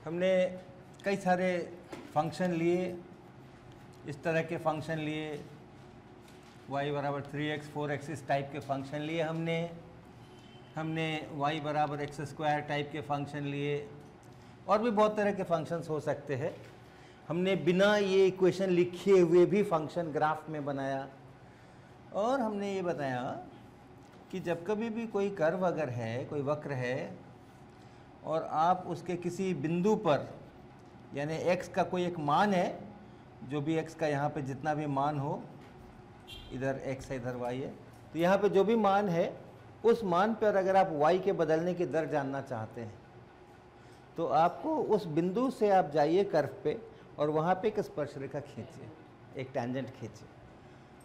हमने कई सारे फंक्शन लिए, इस तरह के फंक्शन लिए, y बराबर 3x 4x इस टाइप के फंक्शन लिए हमने y बराबर x स्क्वायर टाइप के फंक्शन लिए, और भी बहुत तरह के फंक्शंस हो सकते हैं। हमने बिना ये इक्वेशन लिखे हुए भी फंक्शन ग्राफ में बनाया, और हमने ये बताया कि जब कभी भी कोई कर्व अगर है, कोई वक्र है, और आप उसके किसी बिंदु पर, यानी x का कोई एक मान है, जो भी x का यहाँ पे जितना भी मान हो, इधर x है इधर y है, तो यहाँ पे जो भी मान है उस मान पर अगर आप y के बदलने की दर जानना चाहते हैं तो आपको उस बिंदु से आप जाइए कर्व पे, और वहाँ पे एक स्पर्शरेखा खींचिए, एक टैंजेंट खींचिए,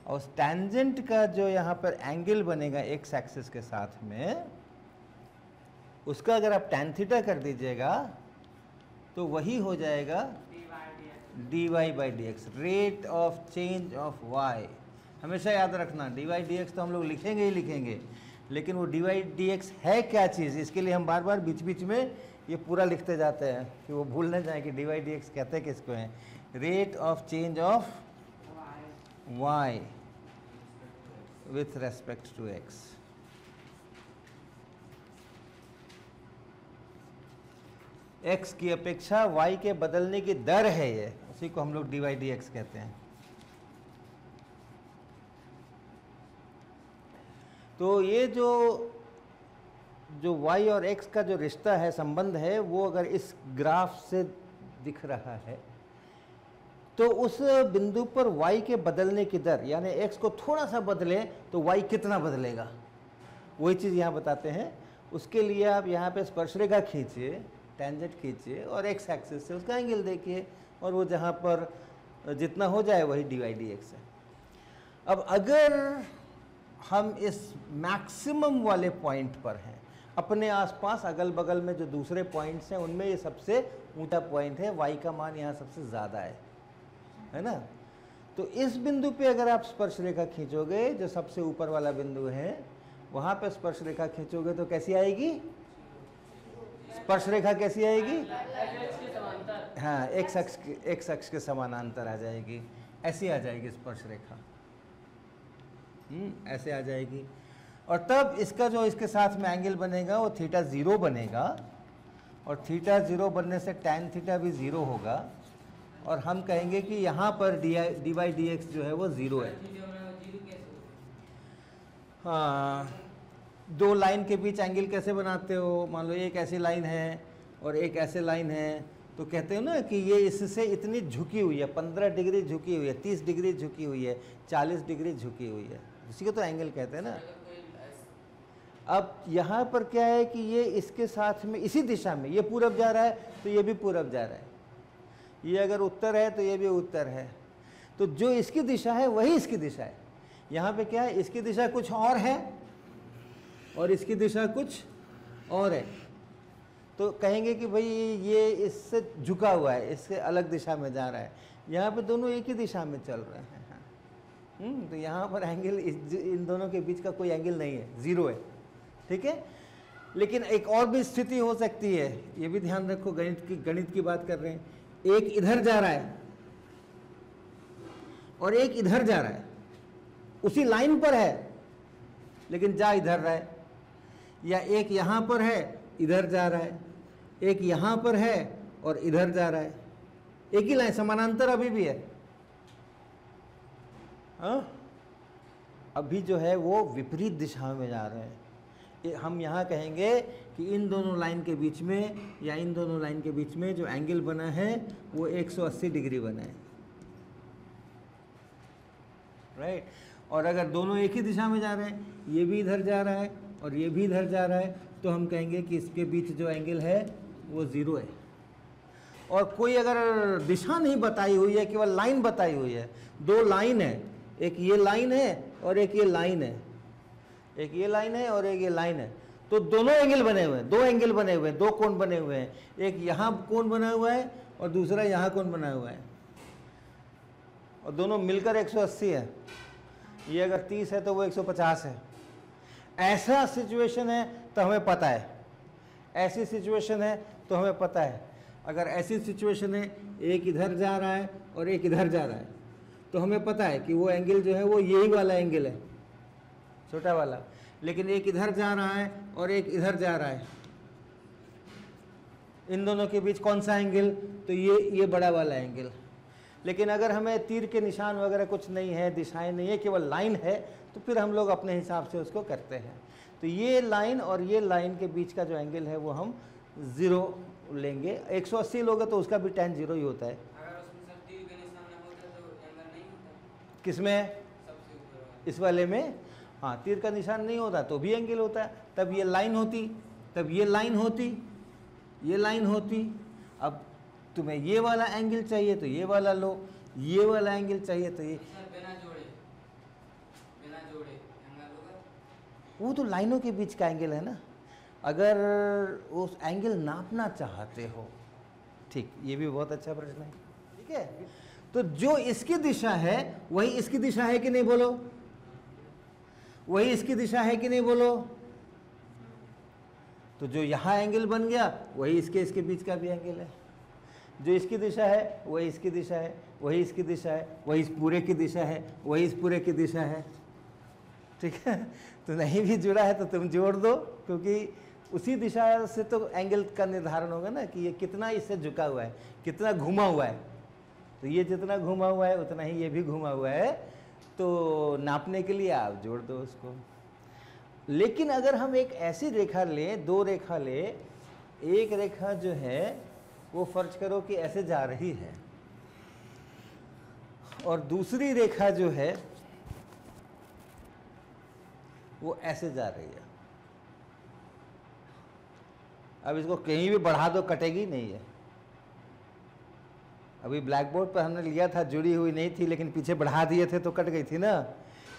और उस टैंजेंट का जो यहाँ पर एंगल बनेगा एक्स एक्सिस के साथ में, उसका अगर आप tan थीटा कर दीजिएगा तो वही हो जाएगा dy by D x, rate of change of y। हमेशा याद रखना dy dx तो हम लोग लिखेंगे ही लिखेंगे, लेकिन वो dy dx है क्या चीज़, इसके लिए हम बार बार बीच बीच में ये पूरा लिखते जाते हैं कि वो भूल न जाए कि dy dx कहते हैं किसको हैं, rate of change of y with respect to x। x की अपेक्षा y के बदलने की दर है ये, उसी को हम लोग dy dx कहते हैं। तो ये जो y और x का जो रिश्ता है, संबंध है, वो अगर इस ग्राफ से दिख रहा है तो उस बिंदु पर y के बदलने की दर, यानी x को थोड़ा सा बदले तो y कितना बदलेगा, वही चीज़ यहाँ बताते हैं। उसके लिए आप यहाँ पे स्पर्शरेखा खींचिए, टेंजेंट खींचिए, और x एक्सिस से उसका एंगल देखिए, और वो जहाँ पर जितना हो जाए वही dy dx है। अब अगर हम इस मैक्सिमम वाले पॉइंट पर हैं, अपने आसपास अगल बगल में जो दूसरे पॉइंट्स हैं उनमें ये सबसे ऊंचा पॉइंट है, y का मान यहाँ सबसे ज़्यादा है ना। तो इस बिंदु पे अगर आप स्पर्शरेखा खींचोगे, जो सबसे ऊपर वाला बिंदु है, वहाँ पे स्पर्शरेखा खींचोगे तो कैसी आएगी, स्पर्शरेखा कैसी आएगी, हाँ x अक्ष के समानांतर आ जाएगी, ऐसी आ जाएगी स्पर्शरेखा, ऐसे आ जाएगी। और तब इसका जो इसके साथ में एंगल बनेगा वो थीटा 0 बनेगा, और थीटा 0 बनने से tan थीटा भी 0 होगा, और हम कहेंगे कि यहाँ पर dy dx जो है वो 0 है। हाँ, दो लाइन के बीच एंगल कैसे बनाते हो, मान लो एक ऐसी लाइन है और एक ऐसे लाइन है, तो कहते हो ना कि ये इससे इतनी झुकी हुई है, 15 डिग्री झुकी हुई है, 30 डिग्री झुकी हुई है, 40 डिग्री झुकी हुई है, इसी को तो एंगल कहते हैं ना। अब यहाँ पर क्या है कि ये इसके साथ में इसी दिशा में, ये पूरब जा रहा है तो ये भी पूरब जा रहा है, ये अगर उत्तर है तो ये भी उत्तर है, तो जो इसकी दिशा है वही इसकी दिशा है। यहाँ पे क्या है, इसकी दिशा कुछ और है और इसकी दिशा कुछ और है, तो कहेंगे कि भाई ये इससे झुका हुआ है, इससे अलग दिशा में जा रहा है। यहाँ पे दोनों एक ही दिशा में चल रहे हैं, तो यहाँ पर एंगल इन दोनों के बीच का कोई एंगल नहीं है, 0 है, ठीक है। लेकिन एक और भी स्थिति हो सकती है, ये भी ध्यान रखो, गणित की बात कर रहे हैं। एक इधर जा रहा है और एक इधर जा रहा है, उसी लाइन पर है लेकिन जा इधर रहा है, या एक यहाँ पर है इधर जा रहा है, एक यहाँ पर है और इधर जा रहा है, एक ही लाइन, समानांतर अभी भी है। हाँ, अभी जो है वो विपरीत दिशा में जा रहे हैं। हम यहाँ कहेंगे कि इन दोनों लाइन के बीच में, या इन दोनों लाइन के बीच में जो एंगल बना है वो 180 डिग्री बना है, राइट। और अगर दोनों एक ही दिशा में जा रहे हैं, ये भी इधर जा रहा है और ये भी इधर जा रहा है, तो हम कहेंगे कि इसके बीच जो एंगल है वो 0 है। और कोई अगर दिशा नहीं बताई हुई है, केवल लाइन बताई हुई है, दो लाइन है, एक ये लाइन है और एक ये लाइन है, एक ये लाइन है और एक ये लाइन है, तो दोनों एंगल बने हुए हैं, दो एंगल बने हुए हैं, दो कोण बने हुए हैं, एक यहाँ कोण बना हुआ है और दूसरा यहाँ कोण बना हुआ है, और दोनों मिलकर 180 है। ये अगर 30 है तो वो 150 है। ऐसा सिचुएशन है तो हमें पता है, ऐसी सिचुएशन है तो हमें पता है। अगर ऐसी सिचुएशन है एक इधर जा रहा है और एक इधर जा रहा है, तो हमें पता है कि वो एंगल जो है वो यही वाला एंगल है, छोटा वाला। लेकिन एक इधर जा रहा है और एक इधर जा रहा है, इन दोनों के बीच कौन सा एंगल? तो ये बड़ा वाला एंगल। लेकिन अगर हमें तीर के निशान वगैरह कुछ नहीं है, दिशाएं नहीं है, केवल लाइन है, तो फिर हम लोग अपने हिसाब से उसको करते हैं। तो ये लाइन और ये लाइन के बीच का जो एंगल है वो हम 0 लेंगे। 180 लोगे तो उसका भी tan 0 ही होता है। अगर उसमें सब तीर का निशान ना होता तो एंगल नहीं होता। किसमें? सबसे ऊपर इस वाले में हाँ, तीर का निशान नहीं होता तो भी एंगल होता है। तब ये लाइन होती, तब ये लाइन होती, ये लाइन होती। अब तुम्हें ये वाला एंगल चाहिए तो ये वाला लो, ये वाला एंगल चाहिए तो ये। बिना जोड़े एंगल होगा। वो तो लाइनों के बीच का एंगल है ना। अगर उस एंगल नापना चाहते हो, ठीक, ये भी बहुत अच्छा प्रश्न है। ठीक है, तो जो इसकी दिशा है वही इसकी दिशा है कि नहीं बोलो? वही इसकी दिशा है कि नहीं बोलो? तो जो यहाँ एंगल बन गया वही इसके बीच का भी एंगल है। जो इसकी दिशा है वही इसकी दिशा है, वही इसकी दिशा है, वही इस पूरे की दिशा है, वही इस पूरे की दिशा है। ठीक है, तो नहीं भी जुड़ा है तो तुम जोड़ दो, क्योंकि उसी दिशा से तो एंगल का निर्धारण होगा ना कि ये कितना इससे झुका हुआ है, कितना घुमा हुआ है। तो ये जितना घुमा हुआ है उतना ही ये भी घुमा हुआ है, तो नापने के लिए आप जोड़ दो उसको। लेकिन अगर हम एक ऐसी रेखा लें, 2 रेखा ले, एक रेखा जो है वो फर्ज करो कि ऐसे जा रही है और दूसरी रेखा जो है वो ऐसे जा रही है। अब इसको कहीं भी बढ़ा दो कटेगी नहीं है। अभी ब्लैक बोर्ड पर हमने लिया था, जुड़ी हुई नहीं थी, लेकिन पीछे बढ़ा दिए थे तो कट गई थी ना।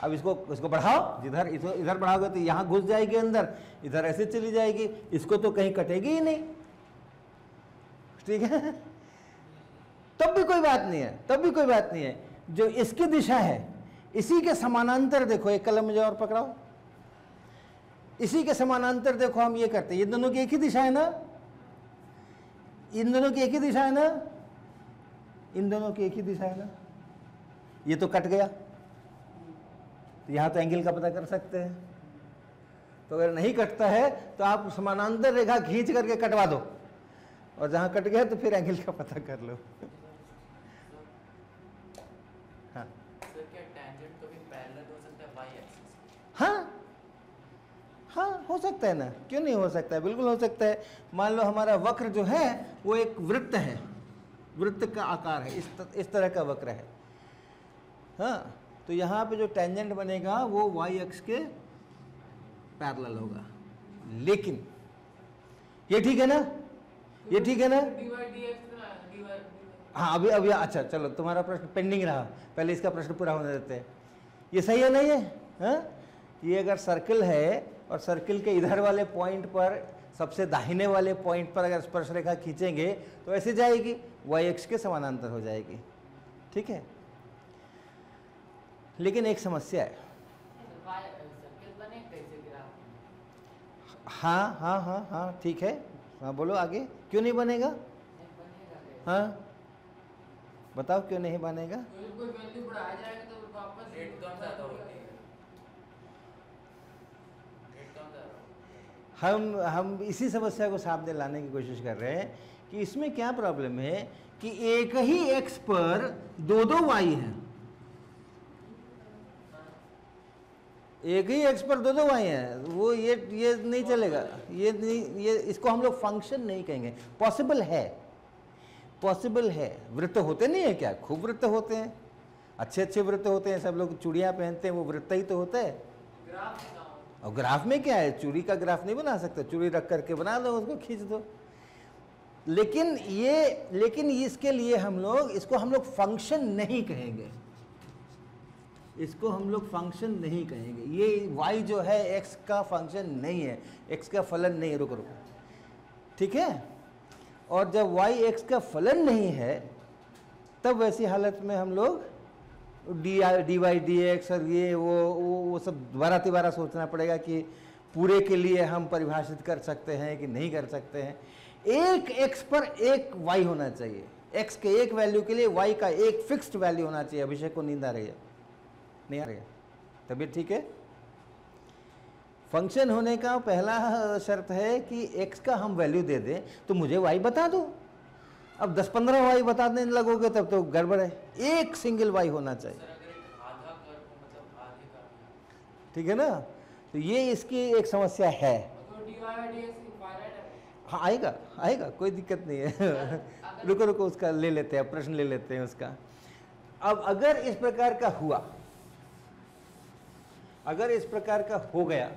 अब इसको बढ़ाओ, जिधर इधर बढ़ाओगे तो यहाँ घुस जाएगी अंदर, इधर ऐसे चली जाएगी, इसको तो कहीं कटेगी ही नहीं। ठीक है, तब भी कोई बात नहीं है, तब भी कोई बात नहीं है। जो इसकी दिशा है इसी के समानांतर देखो, एक कलम मुझे और पकड़ाओ, इसी के समानांतर देखो हम ये करते हैं। ये दोनों की एक ही दिशा है ना, इन दोनों की एक ही दिशा है ना, इन दोनों की एक ही दिशा है ना। ये तो कट गया, तो यहां तो एंगल का पता कर सकते हैं। तो अगर नहीं कटता है तो आप समानांतर रेखा खींच करके कटवा दो, और जहां कट गया तो फिर एंगल का पता कर लो। हाँ सर, क्या टेंजेंट कभी पैरेलल हो सकता है वाई एक्सिस? हाँ हाँ, हो सकता है ना, क्यों नहीं हो सकता है, बिल्कुल हो सकता है। मान लो हमारा वक्र जो है वो एक वृत्त है, वृत्त का आकार है, इस तरह का वक्र है। हाँ, तो यहाँ पे जो टेंजेंट बनेगा वो वाई अक्ष के पैरेलल होगा। लेकिन ये ठीक है ना, ये ठीक है ना? हाँ, अभी अच्छा, चलो तुम्हारा प्रश्न पेंडिंग रहा, पहले इसका प्रश्न पूरा होने देते हैं। ये सही है नहीं है? हाँ, ये अगर सर्कल है और सर्कल के इधर वाले पॉइंट पर, सबसे दाहिने वाले पॉइंट पर अगर स्पर्श रेखा खींचेंगे तो ऐसे जाएगी, वाई अक्ष के समानांतर हो जाएगी। ठीक है, लेकिन एक समस्या है। हाँ हाँ हाँ हाँ, ठीक है, हाँ बोलो आगे, क्यों नहीं बनेगा? हाँ बताओ क्यों नहीं बनेगा? कोई वैल्यू बढ़ाया जाएगा तो वापस रेट कम ज्यादा होती है। हम इसी समस्या को सामने लाने की कोशिश कर रहे हैं कि इसमें क्या प्रॉब्लम है कि एक ही एक्स पर 2 वाई है, एक ही एक्स पर 2 वाई है, वो ये नहीं चलेगा, ये नहीं, ये इसको हम लोग फंक्शन नहीं कहेंगे। पॉसिबल है, पॉसिबल है। वृत्त होते नहीं है क्या? खूब वृत्त होते हैं, अच्छे अच्छे वृत्त होते हैं, सब लोग चूड़ियाँ पहनते हैं, वो वृत्त ही तो होता है। और ग्राफ में क्या है, चूड़ी का ग्राफ नहीं बना सकते, चूड़ी रख करके बना दो, उसको खींच दो। लेकिन इसके लिए इसको हम लोग फंक्शन नहीं कहेंगे, इसको हम लोग फंक्शन नहीं कहेंगे। ये y जो है x का फंक्शन नहीं है, x का फलन नहीं है। रुको, ठीक है। और जब y x का फलन नहीं है तब वैसी हालत में हम लोग dy dx और ये वो सब दोबारा सोचना पड़ेगा कि पूरे के लिए हम परिभाषित कर सकते हैं कि नहीं कर सकते हैं। एक x पर एक y होना चाहिए, x के एक वैल्यू के लिए y का एक फिक्स्ड वैल्यू होना चाहिए। अभिषेक को नींद आ रही है? नहीं आ रही है? तबीयत ठीक है? फंक्शन होने का पहला शर्त है कि x का हम वैल्यू दे दें तो मुझे y बता दो। अब 10-15 y बताने लगोगे तब तो गड़बड़ है। एक सिंगल y होना चाहिए। सर अगर एक आधा कर्व हो मतलब आधे का, ठीक है ना? तो ये इसकी एक समस्या है। तो dy और dx इनफाइनाइट है। हाँ आएगा आएगा, कोई दिक्कत नहीं है। रुको रुको, उसका ले लेते हैं, प्रश्न ले लेते हैं उसका। अब अगर इस प्रकार का हुआ, अगर इस प्रकार का हो गया,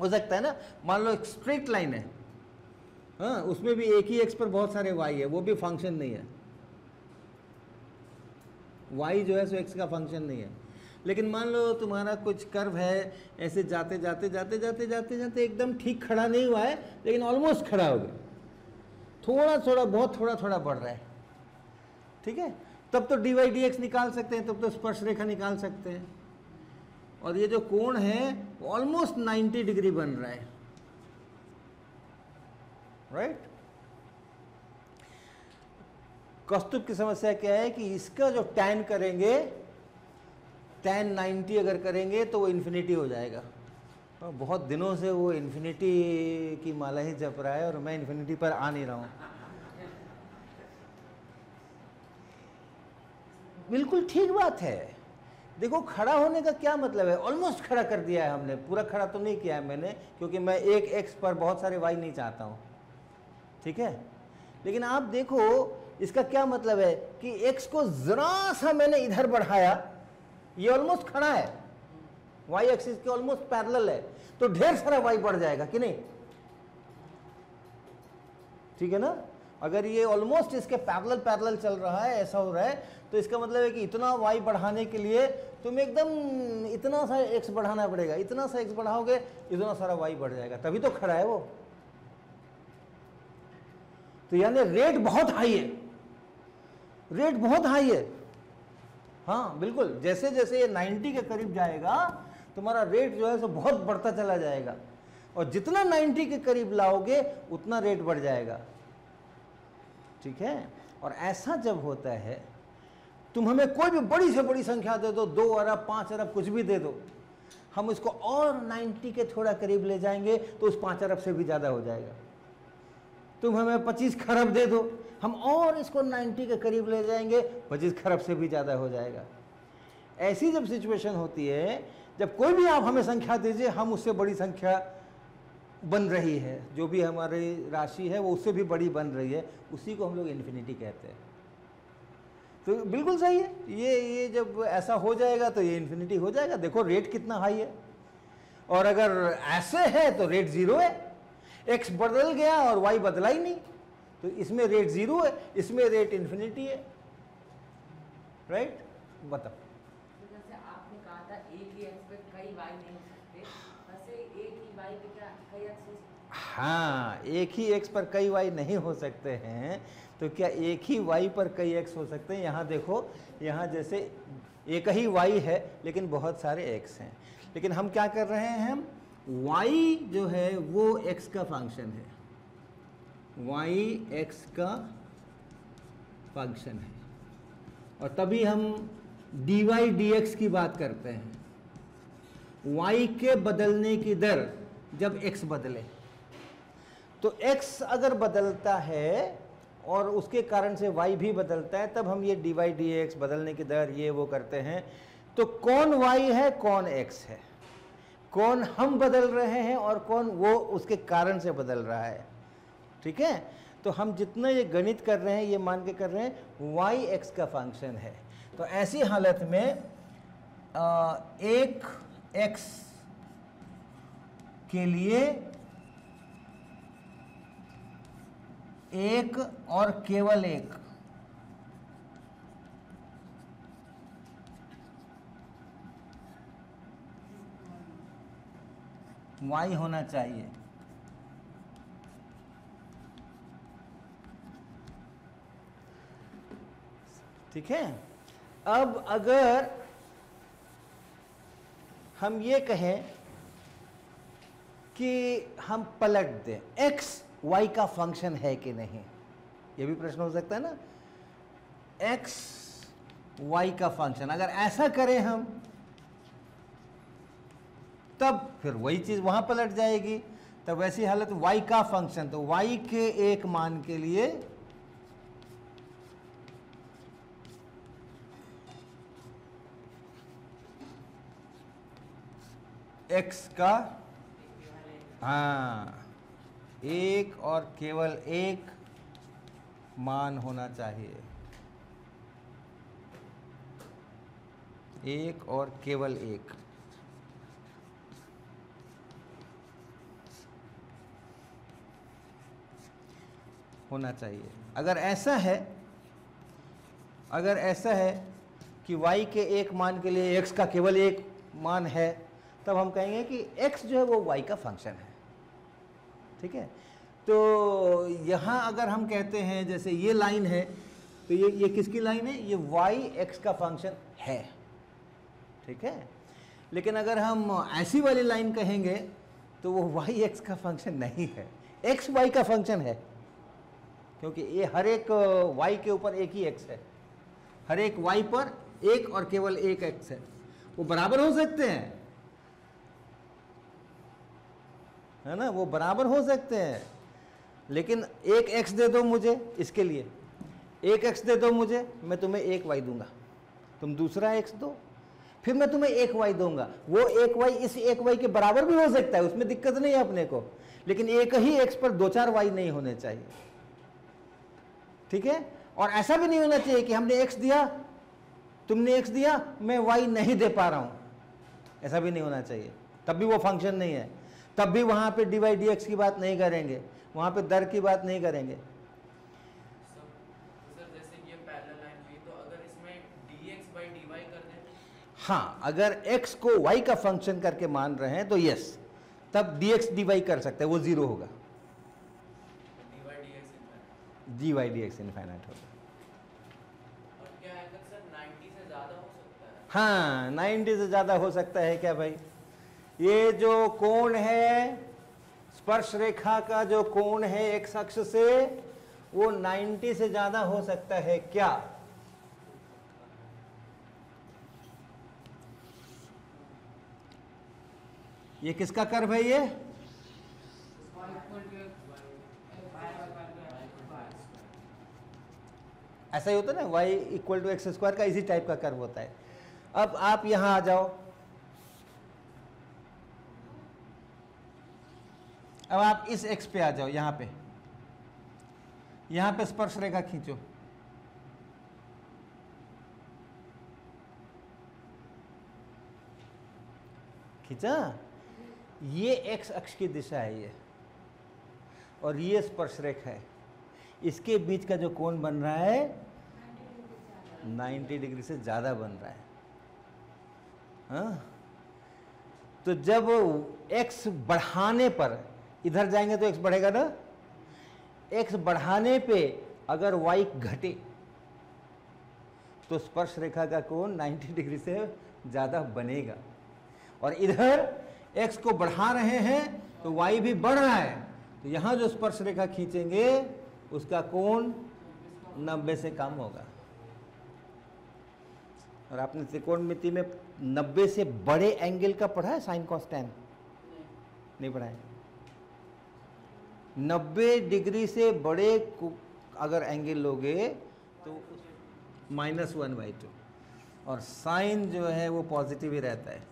हो सकता है ना, मान लो एक स्ट्रेट लाइन है, हाँ, उसमें भी एक ही एक्स पर बहुत सारे वाई है, वो भी फंक्शन नहीं है। वाई जो है सो एक्स का फंक्शन नहीं है। लेकिन मान लो तुम्हारा कुछ कर्व है, ऐसे जाते जाते जाते जाते जाते जाते एकदम ठीक खड़ा नहीं हुआ है, लेकिन ऑलमोस्ट खड़ा हो गया, थोड़ा थोड़ा बहुत थोड़ा थोड़ा बढ़ रहा है, ठीक है, तब तो dy dx निकाल सकते हैं, तब तो स्पर्श रेखा निकाल सकते हैं। और ये जो कोण है वो ऑलमोस्ट 90 डिग्री बन रहा है, राइट। कौस्तुभ की समस्या क्या है कि इसका जो tan करेंगे, tan 90 अगर करेंगे तो वो इन्फिनिटी हो जाएगा। तो बहुत दिनों से वो इन्फिनिटी की माला ही जप रहा है और मैं इन्फिनिटी पर आ नहीं रहा हूं। बिल्कुल ठीक बात है। देखो खड़ा होने का क्या मतलब है, ऑलमोस्ट खड़ा कर दिया है हमने, पूरा खड़ा तो नहीं किया है मैंने, क्योंकि मैं एक एक्स पर बहुत सारे वाई नहीं चाहता हूं, ठीक है। लेकिन आप देखो इसका क्या मतलब है कि एक्स को जरा सा मैंने इधर बढ़ाया, ये ऑलमोस्ट खड़ा है, वाई एक्सिस के ऑलमोस्ट पैरेलल है, तो ढेर सारा वाई बढ़ जाएगा कि नहीं, ठीक है ना। अगर ये ऑलमोस्ट इसके पैरेलल पैरेलल चल रहा है, ऐसा हो रहा है, तो इसका मतलब है कि इतना वाई बढ़ाने के लिए तुम्हें एकदम इतना सा एक्स बढ़ाना पड़ेगा, इतना सा एक्स बढ़ाओगे इतना सारा वाई बढ़ जाएगा, तभी तो खड़ा है वो। तो यानी रेट बहुत हाई है, रेट बहुत हाई है। हाँ बिल्कुल, जैसे जैसे ये 90 के करीब जाएगा तुम्हारा रेट जो है सो बहुत बढ़ता चला जाएगा, और जितना 90 के करीब लाओगे उतना रेट बढ़ जाएगा, ठीक है। और ऐसा जब होता है, तुम हमें कोई भी बड़ी से बड़ी संख्या दे दो, 2 अरब 5 अरब कुछ भी दे दो, हम इसको और 90 के थोड़ा करीब ले जाएंगे तो उस 5 अरब से भी ज़्यादा हो जाएगा। तुम हमें 25 खरब दे दो, हम और इसको 90 के करीब ले जाएंगे, 25 खरब से भी ज़्यादा हो जाएगा। ऐसी जब सिचुएशन होती है, जब कोई भी आप हमें संख्या दीजिए, हम उससे बड़ी संख्या बन रही है, जो भी हमारी राशि है वो उससे भी बड़ी बन रही है, उसी को हम लोग इन्फिनिटी कहते हैं। तो बिल्कुल सही है, ये जब ऐसा हो जाएगा तो ये इन्फिनिटी हो जाएगा। देखो रेट कितना हाई है, और अगर ऐसे है तो रेट 0 है, x बदल गया और y बदला ही नहीं, तो इसमें रेट 0 है, इसमें रेट इन्फिनिटी है, राइट। बताओ। जैसे आपने कहा था एक ही एक्स पे कई वाई नहीं हो सकते, वैसे एक ही वाई पे क्या कई एक्स हो सकते? हाँ, एक ही x पर कई y नहीं हो सकते हैं, तो क्या एक ही y पर कई x हो सकते हैं? यहाँ देखो, यहाँ जैसे एक ही y है लेकिन बहुत सारे x हैं, लेकिन हम क्या कर रहे हैं, हम y जो है वो x का फंक्शन है, y x का फंक्शन है, और तभी हम dy dx की बात करते हैं। y के बदलने की दर जब x बदले, तो x अगर बदलता है और उसके कारण से y भी बदलता है, तब हम ये dy dx बदलने की दर ये वो करते हैं। तो कौन y है, कौन x है, कौन हम बदल रहे हैं और कौन वो उसके कारण से बदल रहा है, ठीक है। तो हम जितना ये गणित कर रहे हैं ये मान के कर रहे हैं y x का फंक्शन है। तो ऐसी हालत में एक x के लिए एक और केवल एक y होना चाहिए, ठीक है। अब अगर हम ये कहें कि हम पलट दें, x y का फंक्शन है कि नहीं, ये भी प्रश्न हो सकता है ना। x y का फंक्शन, अगर ऐसा करें हम तब फिर वही चीज वहां पलट जाएगी। तब वैसी हालत y का फंक्शन, तो y के एक मान के लिए x का, हाँ, एक और केवल एक मान होना चाहिए, एक और केवल एक। होना चाहिए। अगर ऐसा है कि y के एक मान के लिए x का केवल एक मान है, तब हम कहेंगे कि x जो है वो y का फंक्शन है। ठीक है, तो यहाँ अगर हम कहते हैं जैसे ये लाइन है, तो ये किसकी लाइन है, ये y x का फंक्शन है। ठीक है, लेकिन अगर हम ऐसी वाली लाइन कहेंगे तो वो y x का फंक्शन नहीं है, x y का फंक्शन है, क्योंकि ये हर एक y के ऊपर एक ही x है, हर एक y पर एक और केवल एक x है। वो बराबर हो सकते हैं, है ना, वो बराबर हो सकते हैं, लेकिन एक x दे दो मुझे, इसके लिए एक x दे दो मुझे, मैं तुम्हें एक y दूंगा, तुम दूसरा x दो, फिर मैं तुम्हें एक y दूंगा। वो एक y इस एक y के बराबर भी हो सकता है, उसमें दिक्कत नहीं है अपने को, लेकिन एक ही x पर दो चार y नहीं होने चाहिए। ठीक है, और ऐसा भी नहीं होना चाहिए कि हमने x दिया, तुमने x दिया, मैं y नहीं दे पा रहा हूं, ऐसा भी नहीं होना चाहिए, तब भी वो फंक्शन नहीं है, तब भी वहां पे dy dx की बात नहीं करेंगे, वहां पे दर की बात नहीं करेंगे। सर जैसे कि ये पैरेलल लाइन हुई, तो अगर इसमें dx by dy कर दें, हाँ, अगर x को y का फंक्शन करके मान रहे हैं तो यस, तब dx dy कर सकते हैं, वो जीरो होगा, dy dx infinite. dy dx infinite होगा। और क्या है कि सर 90 से ज़्यादा हो सकता है? हाँ, 90 से ज्यादा हो सकता है क्या भाई? ये जो कोण है, स्पर्श रेखा का जो कोण है x अक्ष से, वो 90 से ज्यादा हो सकता है क्या? ये किसका कर्व है ये? ऐसा ही होता है ना, y equal to x square का इसी टाइप का कर्व होता है। अब आप यहां आ जाओ, अब आप इस x पे आ जाओ, यहां पे स्पर्श रेखा खींचो, खींचा, ये x अक्ष की दिशा है ये, और ये स्पर्श रेखा है, इसके बीच का जो कोण बन रहा है 90 डिग्री से ज्यादा बन रहा है। हाँ? तो जब x बढ़ाने पर, इधर जाएंगे तो x बढ़ेगा ना, x बढ़ाने पे अगर y घटे तो स्पर्श रेखा का कोण 90 डिग्री से ज्यादा बनेगा, और इधर x को बढ़ा रहे हैं तो y भी बढ़ रहा है, तो यहां जो स्पर्श रेखा खींचेंगे उसका कोण 90 से कम होगा। और आपने त्रिकोणमिति में 90 से बड़े एंगल का पढ़ा है, साइन कॉस टेन? नहीं पढ़ा है। 90 डिग्री से बड़े अगर एंगल लोगे तो -1/2, और साइन जो है वो पॉजिटिव ही रहता है,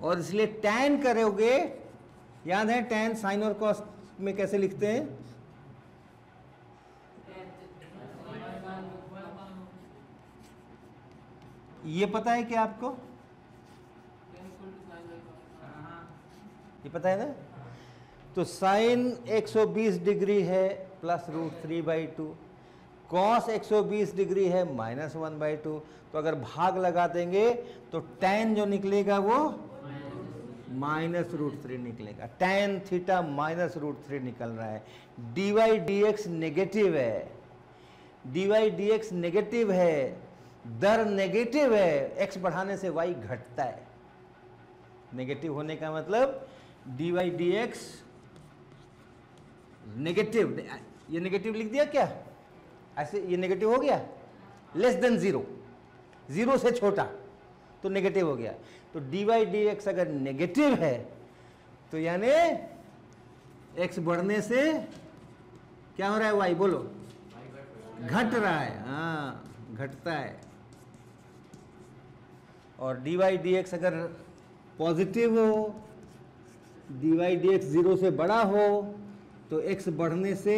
और इसलिए टैन करोगे, याद है टैन साइन और कॉस में कैसे लिखते हैं? ये पता है क्या आपको? ये पता है ना? तो साइन 120 डिग्री है +√3/2, कॉस 120 डिग्री है -1/2, तो अगर भाग लगा देंगे तो टैन जो निकलेगा वो -√3 निकलेगा। टैन थीटा -√3 निकल रहा है। dy dx नेगेटिव है, dy dx नेगेटिव है, दर नेगेटिव है, x बढ़ाने से y घटता है। नेगेटिव होने का मतलब d y d x negative, ये नेगेटिव लिख दिया क्या, ऐसे ये नेगेटिव हो गया, लेस देन जीरो, जीरो से छोटा तो नेगेटिव हो गया। तो डी वाई डी एक्स अगर नेगेटिव है तो यानी एक्स बढ़ने से क्या हो रहा है, वाई बोलो, घट रहा है, हाँ घटता है। और डी वाई डी एक्स अगर पॉजिटिव हो, d y d x zero से बड़ा हो तो एक्स बढ़ने से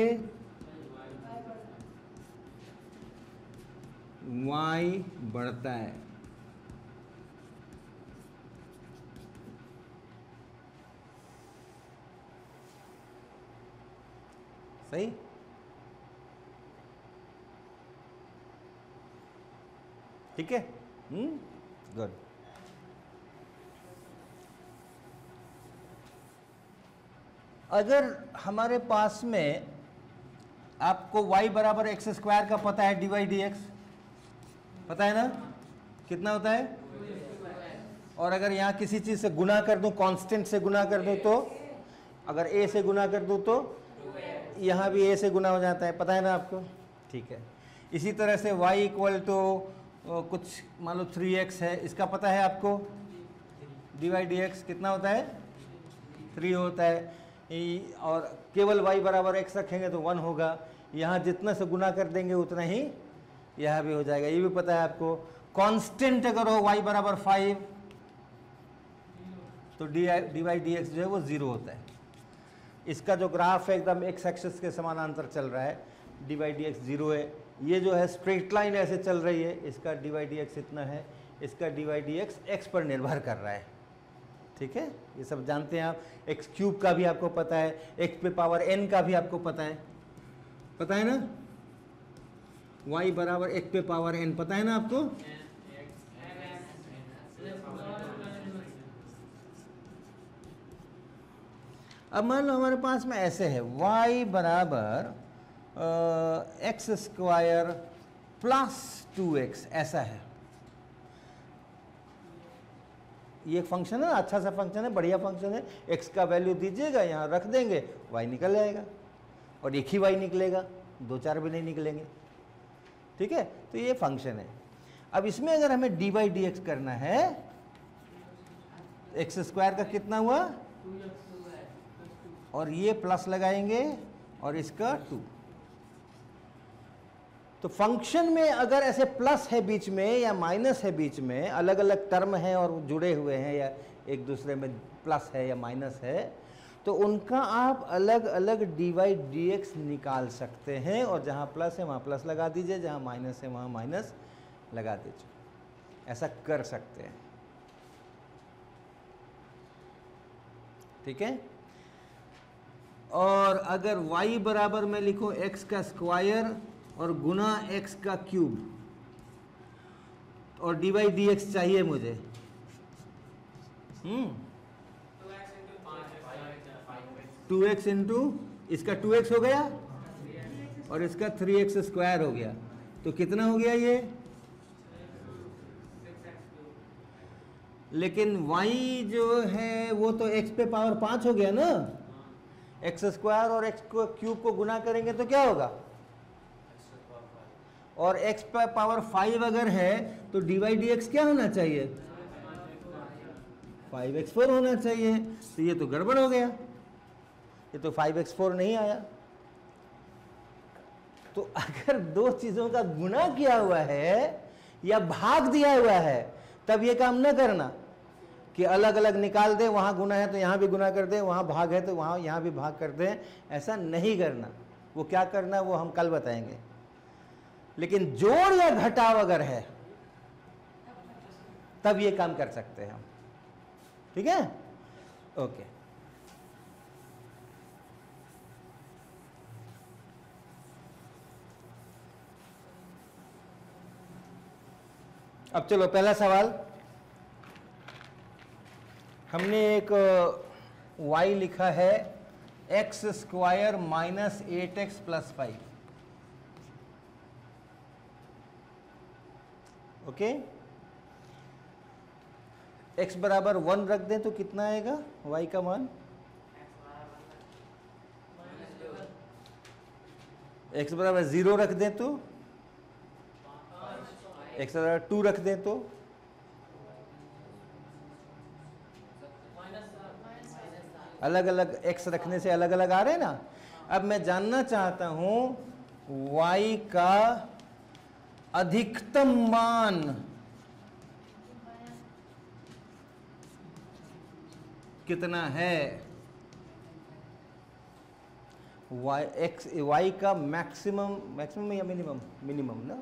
वाई बढ़ता है। सही, ठीक है, गुड। अगर हमारे पास में आपको y बराबर एक्स स्क्वायर का पता है, डी वाई डी एक्स पता है ना, कितना होता है, और अगर यहाँ किसी चीज से गुना कर दूं, कांस्टेंट से गुना कर दूं, तो अगर a से गुना कर दूं तो यहाँ भी a से गुना हो जाता है, पता है ना आपको, ठीक है। इसी तरह से y इक्वल टू कुछ मान लो 3x है, इसका पता है आपको, डी वाई डी एक्स कितना होता है, 3 होता है। और केवल y बराबर x रखेंगे तो 1 होगा, यहाँ जितना से गुना कर देंगे उतना ही यहाँ भी हो जाएगा, ये भी पता है आपको। कांस्टेंट अगर हो y बराबर 5 तो डी वाई डी एक्स जो है वो 0 होता है। इसका जो ग्राफ है एकदम एक्स एक्सिस के समानांतर चल रहा है, डी वाई डी एक्स 0 है। ये जो है स्ट्रेट लाइन ऐसे चल रही है, इसका डी वाई डी एक्स इतना है, इसका d y d x x पर निर्भर कर रहा है, ठीक है, ये सब जानते हैं आप। एक्स क्यूब का भी आपको पता है, एक्स पे पावर एन का भी आपको पता है ना, वाई बराबर एक्स पे पावर एन, पता है ना आपको। अब मान लो हमारे पास में ऐसे है, y बराबर एक्स स्क्वायर प्लस 2x, ऐसा है। ये एक फंक्शन है, अच्छा सा फंक्शन है, बढ़िया फंक्शन है। x का वैल्यू दीजिएगा, यहाँ रख देंगे, y निकल जाएगा, और एक ही y निकलेगा, 2-4 भी नहीं निकलेंगे, ठीक है। तो ये फंक्शन है। अब इसमें अगर हमें डी वाई डी एक्स करना है, एक्स स्क्वायर का कितना हुआ, और ये प्लस लगाएंगे और इसका 2। तो फंक्शन में अगर ऐसे प्लस है बीच में या माइनस है बीच में, अलग अलग टर्म हैं और जुड़े हुए हैं या एक दूसरे में प्लस है या माइनस है, तो उनका आप अलग अलग डी वाई डी एक्स निकाल सकते हैं, और जहाँ प्लस है वहाँ प्लस लगा दीजिए, जहाँ माइनस है वहाँ माइनस लगा दीजिए, ऐसा कर सकते हैं, ठीक है। और अगर y बराबर मैं लिखूं x का स्क्वायर और गुना x का क्यूब, और डी वाई डी एक्स चाहिए मुझे, 2x इंटू इसका 2x हो गया और इसका 3x स्क्वायर हो गया, तो कितना हो गया ये, लेकिन y जो है वो तो x पे पावर 5 हो गया ना, एक्स स्क्वायर और एक्स को क्यूब को गुना करेंगे तो क्या होगा, और एक्स पर पावर 5 अगर है तो डी वाई डी एक्स क्या होना चाहिए, 5x4 होना चाहिए। तो ये तो गड़बड़ हो गया, ये तो 5x4 नहीं आया। तो अगर दो चीजों का गुना किया हुआ है या भाग दिया हुआ है, तब ये काम न करना कि अलग अलग निकाल दे, वहां गुना है तो यहां भी गुना कर दे, वहां भाग है तो वहां यहां भी भाग कर दे, ऐसा नहीं करना। वो क्या करना है वो हम कल बताएंगे। लेकिन जोड़ या घटाव अगर है तब ये काम कर सकते हैं हम, ठीक है, ओके। अब चलो पहला सवाल, हमने एक y लिखा है x square minus 8x plus 5, okay. x बराबर 1 रख दें तो कितना आएगा y का मान, x बराबर 0 रख दें तो, x बराबर 2 रख दें तो, अलग अलग x रखने से अलग अलग आ रहे हैं ना। अब मैं जानना चाहता हूं y का अधिकतम मान कितना है, y का मैक्सिमम या मिनिमम ना,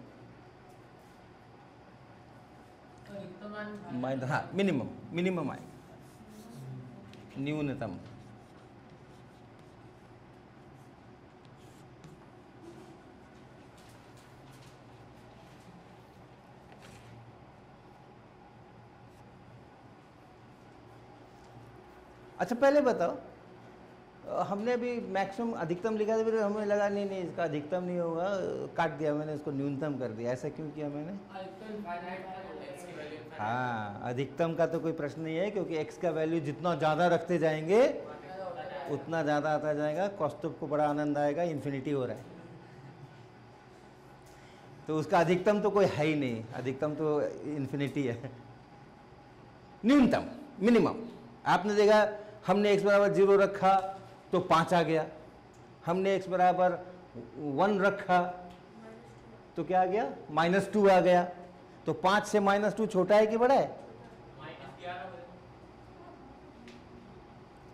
हाँ मिनिमम आए, न्यूनतम। अच्छा पहले बताओ, हमने अभी मैक्सिमम अधिकतम लिखा था, फिर हमें लगा नहीं इसका अधिकतम नहीं होगा, काट दिया मैंने, इसको न्यूनतम कर दिया। ऐसा क्यों किया मैंने? हाँ, अधिकतम का तो कोई प्रश्न नहीं है, क्योंकि x का वैल्यू जितना ज़्यादा रखते जाएंगे उतना ज़्यादा आता जाएगा। कौस्तुभ को बड़ा आनंद आएगा, इन्फिनिटी हो रहा है, तो उसका अधिकतम तो कोई है ही नहीं, अधिकतम तो इन्फिनिटी है। न्यूनतम, मिनिमम, आपने देखा हमने x बराबर 0 रखा तो 5 आ गया, हमने x बराबर 1 रखा तो क्या आ गया, -2 आ गया। तो 5 से -2 छोटा है कि बड़ा है?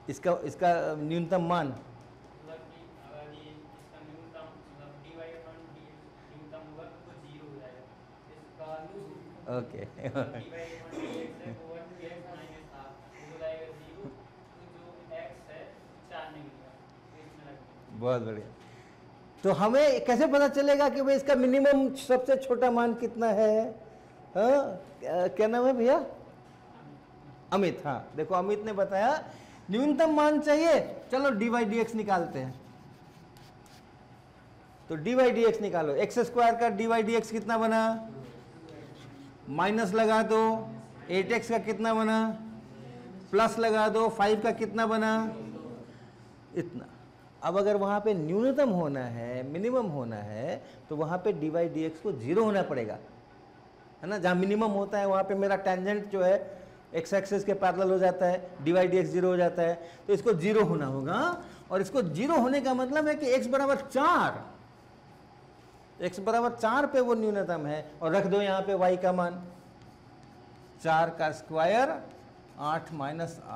इसका न्यूनतम मान ओके बहुत बढ़िया। तो हमें कैसे पता चलेगा कि भाई इसका मिनिमम सबसे छोटा मान कितना है? हाँ, क्या नाम है भैया? अमित। हाँ देखो, अमित ने बताया न्यूनतम मान चाहिए, चलो dy/dx निकालते हैं। तो dy/dx निकालो, x² का dy/dx कितना बना? माइनस लगा दो, 8x का कितना बना? प्लस लगा दो, 5 का कितना बना? इतना। अब अगर वहां पे न्यूनतम होना है, मिनिमम होना है, तो वहां पे dy/dx को 0 होना पड़ेगा, है ना। जहां मिनिमम होता है वहां पे मेरा टेंजेंट जो है x एक्सिस के पैरेलल हो जाता है, dy/dx 0 हो जाता है, तो इसको 0 होना होगा। और इसको 0 होने का मतलब है कि x बराबर 4, x बराबर 4 पे वो न्यूनतम है। और रख दो यहाँ पे y का मान, 4 का स्क्वायर 8 -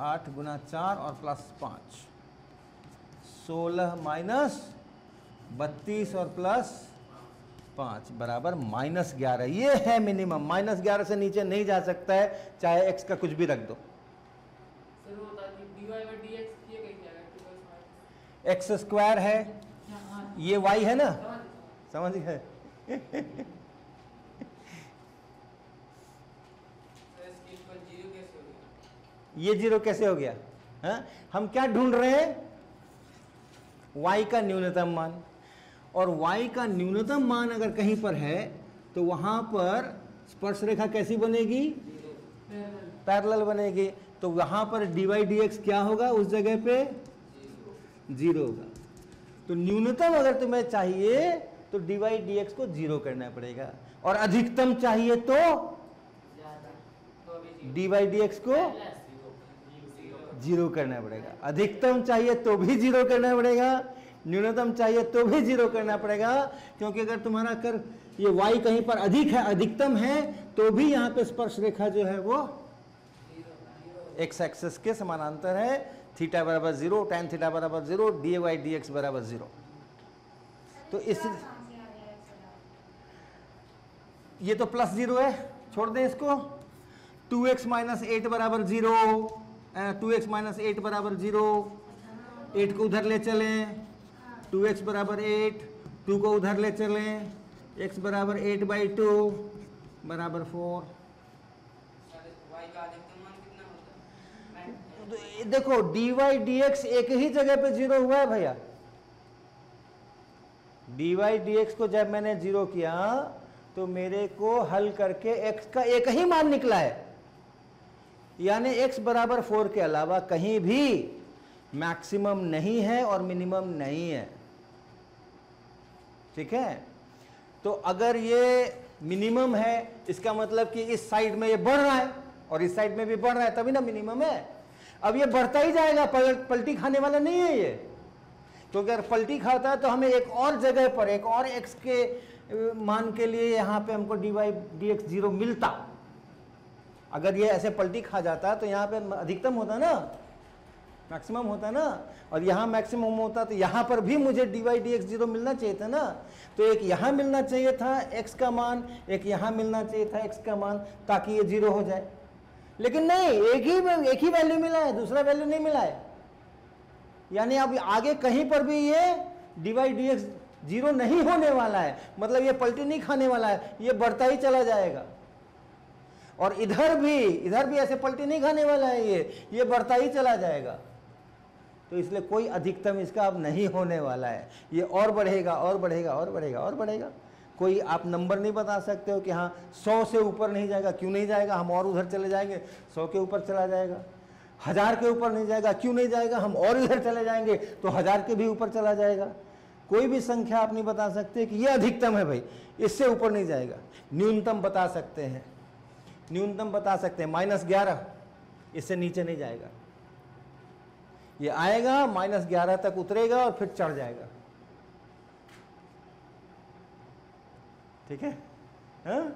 8 गुना 4 और प्लस 5, 16 - 32 और प्लस 5 बराबर -11। ये है मिनिमम, -11 से नीचे नहीं जा सकता है, चाहे x का कुछ भी रख दो। x² है, ये y है ना, समझ गए? ये 0 कैसे हो गया? हाँ? हम क्या ढूंढ रहे हैं? y का न्यूनतम मान। और y का न्यूनतम मान अगर कहीं पर है तो वहां पर स्पर्श रेखा कैसी बनेगी? पैरेलल बनेगी। तो वहां पर dy/dx क्या होगा? उस जगह पे 0 होगा। तो न्यूनतम अगर तुम्हें चाहिए तो dy/dx को 0 करना पड़ेगा, और अधिकतम चाहिए तो dy/dx को 0 करना पड़ेगा। अधिकतम चाहिए तो भी 0 करना पड़ेगा, न्यूनतम चाहिए तो भी 0 करना पड़ेगा, क्योंकि अगर तुम्हारा कर ये y कहीं पर अधिक है, अधिकतम है, तो भी यहाँ पे स्पर्श रेखा जो है वो x एक्सिस के समानांतर है। थीटा बराबर 0, tan थीटा बराबर 0, dy/dx बराबर 0। तो इस ये तो प्लस 0 है, छोड़ दें इसको। 2x - 8 बराबर 0, 2x - 8 बराबर 0, 8 को उधर ले चलें, 2x बराबर 8, 2 को उधर ले चलें, x बराबर 8/2 बराबर 4। देखो dy/dx एक ही जगह पे 0 हुआ है भैया। dy/dx को जब मैंने 0 किया तो मेरे को हल करके x का एक ही मान निकला है, यानी x बराबर 4 के अलावा कहीं भी मैक्सिमम नहीं है और मिनिमम नहीं है। ठीक है। तो अगर ये मिनिमम है, इसका मतलब कि इस साइड में ये बढ़ रहा है और इस साइड में भी बढ़ रहा है, तभी ना मिनिमम है। अब ये बढ़ता ही जाएगा, पलटी खाने वाला नहीं है ये, क्योंकि अगर पलटी खाता है तो हमें एक और जगह पर एक और x के मान के लिए यहाँ पे हमको dy/dx 0 मिलता। अगर ये ऐसे पलटी खा जाता तो यहाँ पे अधिकतम होता ना, मैक्सिमम होता ना, और यहाँ मैक्सिमम होता तो यहाँ पर भी मुझे dy/dx 0 मिलना चाहिए था ना। तो एक यहाँ मिलना चाहिए था x का मान, एक यहाँ मिलना चाहिए था x का मान, ताकि ये 0 हो जाए। लेकिन नहीं, एक ही वैल्यू मिला है, दूसरा वैल्यू नहीं मिला है। यानी अब आगे कहीं पर भी ये dy/dx 0 नहीं होने वाला है, मतलब ये पलटी नहीं खाने वाला है, ये बढ़ता ही चला जाएगा। और इधर भी ऐसे पलटी नहीं खाने वाला है, ये बढ़ता ही चला जाएगा। तो इसलिए कोई अधिकतम इसका अब नहीं होने वाला है, ये और बढ़ेगा और बढ़ेगा और बढ़ेगा और बढ़ेगा। कोई आप नंबर नहीं बता सकते हो कि हाँ 100 से ऊपर नहीं जाएगा, क्यों नहीं जाएगा, हम और उधर चले जाएंगे, 100 के ऊपर चला जाएगा। 1000 के ऊपर नहीं जाएगा, क्यों नहीं जाएगा, हम और इधर चले जाएंगे तो 1000 के भी ऊपर चला जाएगा। कोई भी संख्या आप नहीं बता सकते कि ये अधिकतम है भाई, इससे ऊपर नहीं जाएगा। न्यूनतम बता सकते हैं, न्यूनतम बता सकते हैं -11, इससे नीचे नहीं जाएगा। ये आएगा -11 तक उतरेगा और फिर चढ़ जाएगा। ठीक है, हाँ?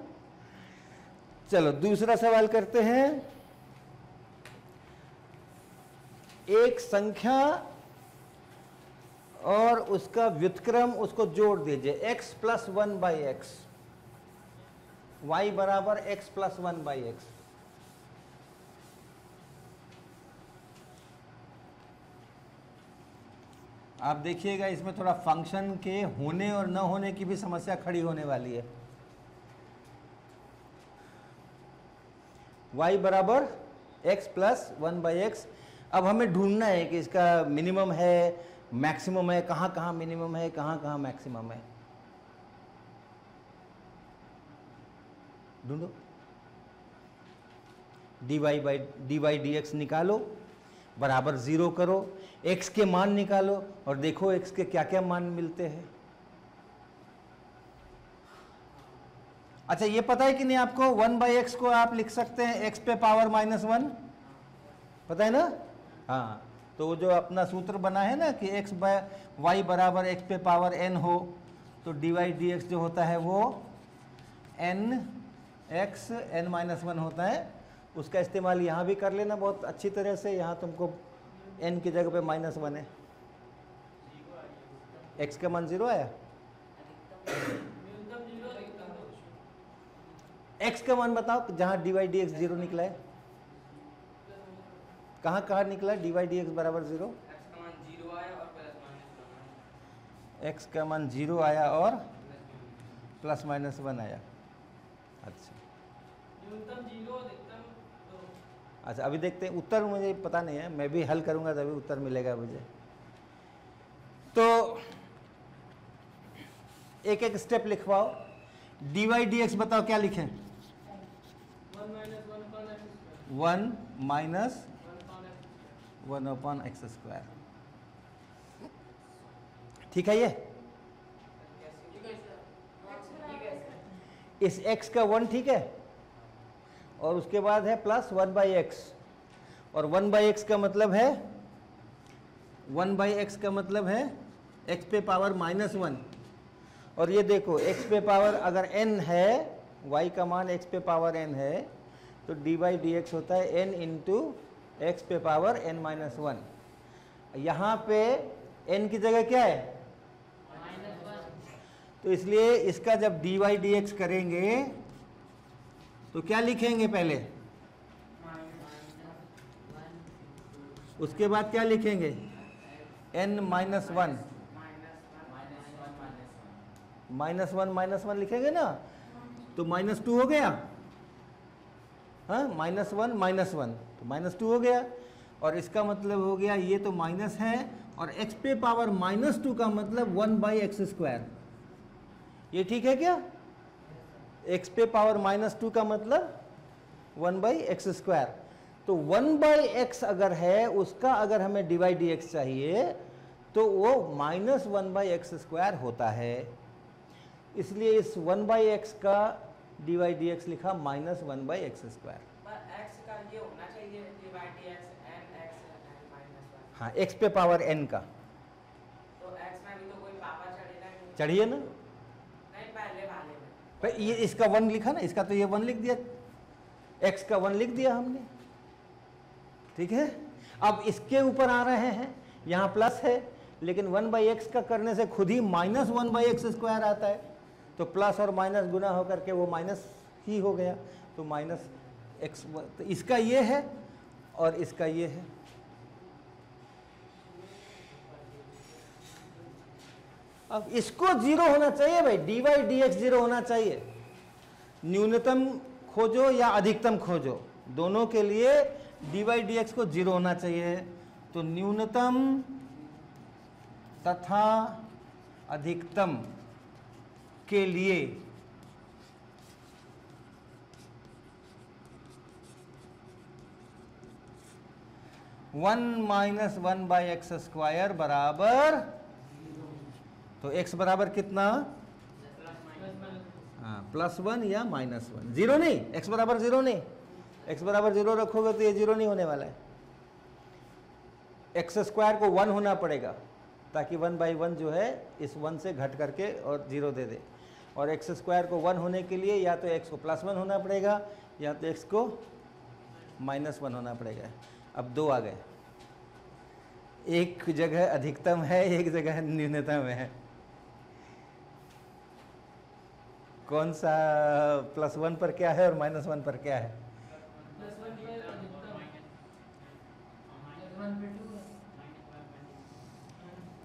चलो दूसरा सवाल करते हैं। एक संख्या और उसका व्युत्क्रम, उसको जोड़ दीजिए, x + 1/x, y बराबर x + 1/x। आप देखिएगा इसमें थोड़ा फंक्शन के होने और न होने की भी समस्या खड़ी होने वाली है। y बराबर x + 1/x। अब हमें ढूंढना है कि इसका मिनिमम है, मैक्सिमम है, कहाँ कहाँ मिनिमम है, कहाँ कहाँ मैक्सिमम है। ढूंढो, dy/dx निकालो, बराबर 0 करो, x के मान निकालो और देखो x के क्या क्या मान मिलते हैं। अच्छा, ये पता है कि नहीं आपको, 1/x को आप लिख सकते हैं x पे पावर -1, पता है ना? हाँ, तो वो जो अपना सूत्र बना है ना कि y बराबर x पे पावर n हो, तो dy/dx जो होता है वो nx n-1 होता है। उसका इस्तेमाल यहाँ भी कर लेना बहुत अच्छी तरह से। यहाँ तुमको n की जगह पे -1 है, x का मान 0 आया, x का मान बताओ जहाँ dy/dx 0 निकला है, कहाँ कहाँ निकला dy/dx बराबर 0? x का मान 0 आया और +-1 आया। अच्छा, अच्छा अभी देखते हैं उत्तर, मुझे पता नहीं है, मैं भी हल करूंगा तभी उत्तर मिलेगा मुझे। तो एक एक स्टेप लिखवाओ। dy/dx बताओ क्या लिखें? 1 - 1/x²। ठीक है, ये इस x का 1 ठीक है, और उसके बाद है +1/x, और 1/x का मतलब है 1/x का मतलब है x पे पावर -1। और ये देखो x पे पावर अगर n है, y का मान x पे पावर n है, तो dy/dx होता है n × x पे पावर n-1। यहाँ पे n की जगह क्या है? तो इसलिए इसका जब dy/dx करेंगे तो क्या लिखेंगे पहले, उसके बाद क्या लिखेंगे? n-1, -1 लिखेंगे ना, तो -2 हो गया। हाँ, -1 तो -2 हो गया, और इसका मतलब हो गया ये तो माइनस है, और x पे पावर -2 का मतलब 1/x²। ये ठीक है क्या? x पे पावर -2 का मतलब 1/x²। तो 1/x अगर है, उसका अगर हमें dy/dx चाहिए तो वो -1/x² होता है। इसलिए इस 1/x का dy dx लिखा -1/x²। पर x का ये होना चाहिए divide dx n x n -1। हाँ, x पे पावर n का तो x में भी तो कोई पावर चढ़ेगा नहीं। चढ़िए ना, नहीं पहले वाले में। पर ये इसका 1 लिखा ना, इसका तो ये 1 लिख दिया, x का 1 लिख दिया हमने, ठीक है। अब इसके ऊपर आ रहे हैं, यहाँ प्लस है, लेकिन 1/x का करने से खुद ही -1/x² आता है, तो प्लस और माइनस गुना होकर के वो माइनस ही हो गया, तो -x। तो इसका ये है और इसका ये है। अब इसको 0 होना चाहिए भाई, dy dx 0 होना चाहिए। न्यूनतम खोजो या अधिकतम खोजो, दोनों के लिए dy dx को 0 होना चाहिए। तो न्यूनतम तथा अधिकतम के लिए वन माइनस 1/x² बराबर, तो x बराबर कितना, हाँ +1 या -1, 0 नहीं, x बराबर 0 नहीं, x बराबर 0 रखोगे तो ये 0 नहीं होने वाला है। x² को 1 होना पड़ेगा ताकि 1/1 जो है इस 1 से घट करके और 0 दे दे, और x² को 1 होने के लिए या तो x को +1 होना पड़ेगा या तो x को -1 होना पड़ेगा। अब 2 आ गए, एक जगह अधिकतम है, एक जगह न्यूनतम है। कौन सा +1 पर क्या है और -1 पर क्या है?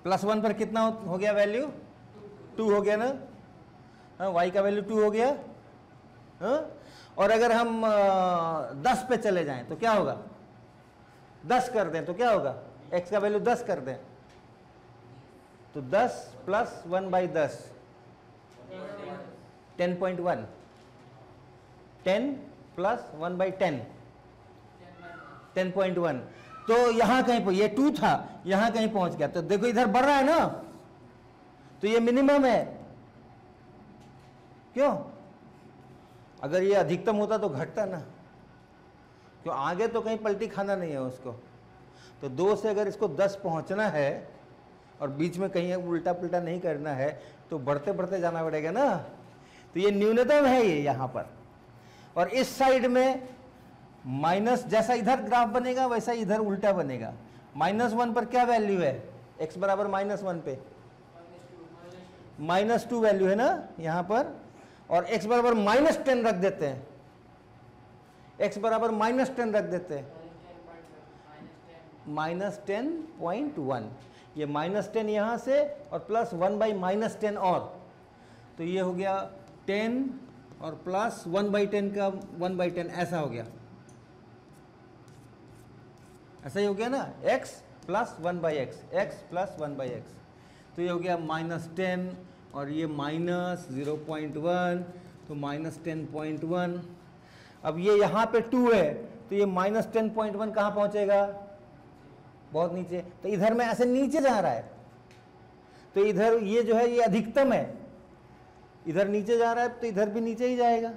+1 पर कितना हो गया वैल्यू, 2 हो गया ना, हाँ, y का वैल्यू 2 हो गया, हाँ? और अगर हम 10 पे चले जाएं तो क्या होगा, 10 कर दें तो क्या होगा, x का वैल्यू 10 कर दें तो 10 + 1/10 10.1, 10 + 1/10 10.1। तो यहां कहीं पर ये 2 था, यहां कहीं पहुंच गया, तो देखो इधर बढ़ रहा है ना, तो ये मिनिमम है। क्यों? अगर ये अधिकतम होता तो घटता ना, क्यों, आगे तो कहीं पलटी खाना नहीं है उसको। तो 2 से अगर इसको 10 पहुंचना है और बीच में कहीं उल्टा पुल्टा नहीं करना है तो बढ़ते बढ़ते जाना पड़ेगा ना। तो ये न्यूनतम है ये यहाँ पर, और इस साइड में माइनस, जैसा इधर ग्राफ बनेगा वैसा इधर उल्टा बनेगा। -1 पर क्या वैल्यू है, x बराबर -1 पे -2 वैल्यू है ना यहाँ पर, और x बराबर -10 रख देते हैं, x बराबर -10 रख देते हैं, -10.1, ये -10 यहाँ से और +1/-10 और, तो ये हो गया 10 और +1/10 का 1/10, ऐसा हो गया, ऐसा ही हो गया ना, x + 1/x, x + 1/x, तो ये हो गया -10 और ये -0.1, तो -10.1। अब ये यहाँ पे 2 है तो ये -10.1 कहाँ पहुँचेगा, बहुत नीचे, तो इधर में ऐसे नीचे जा रहा है, तो इधर ये जो है ये अधिकतम है, इधर नीचे जा रहा है तो इधर भी नीचे ही जाएगा,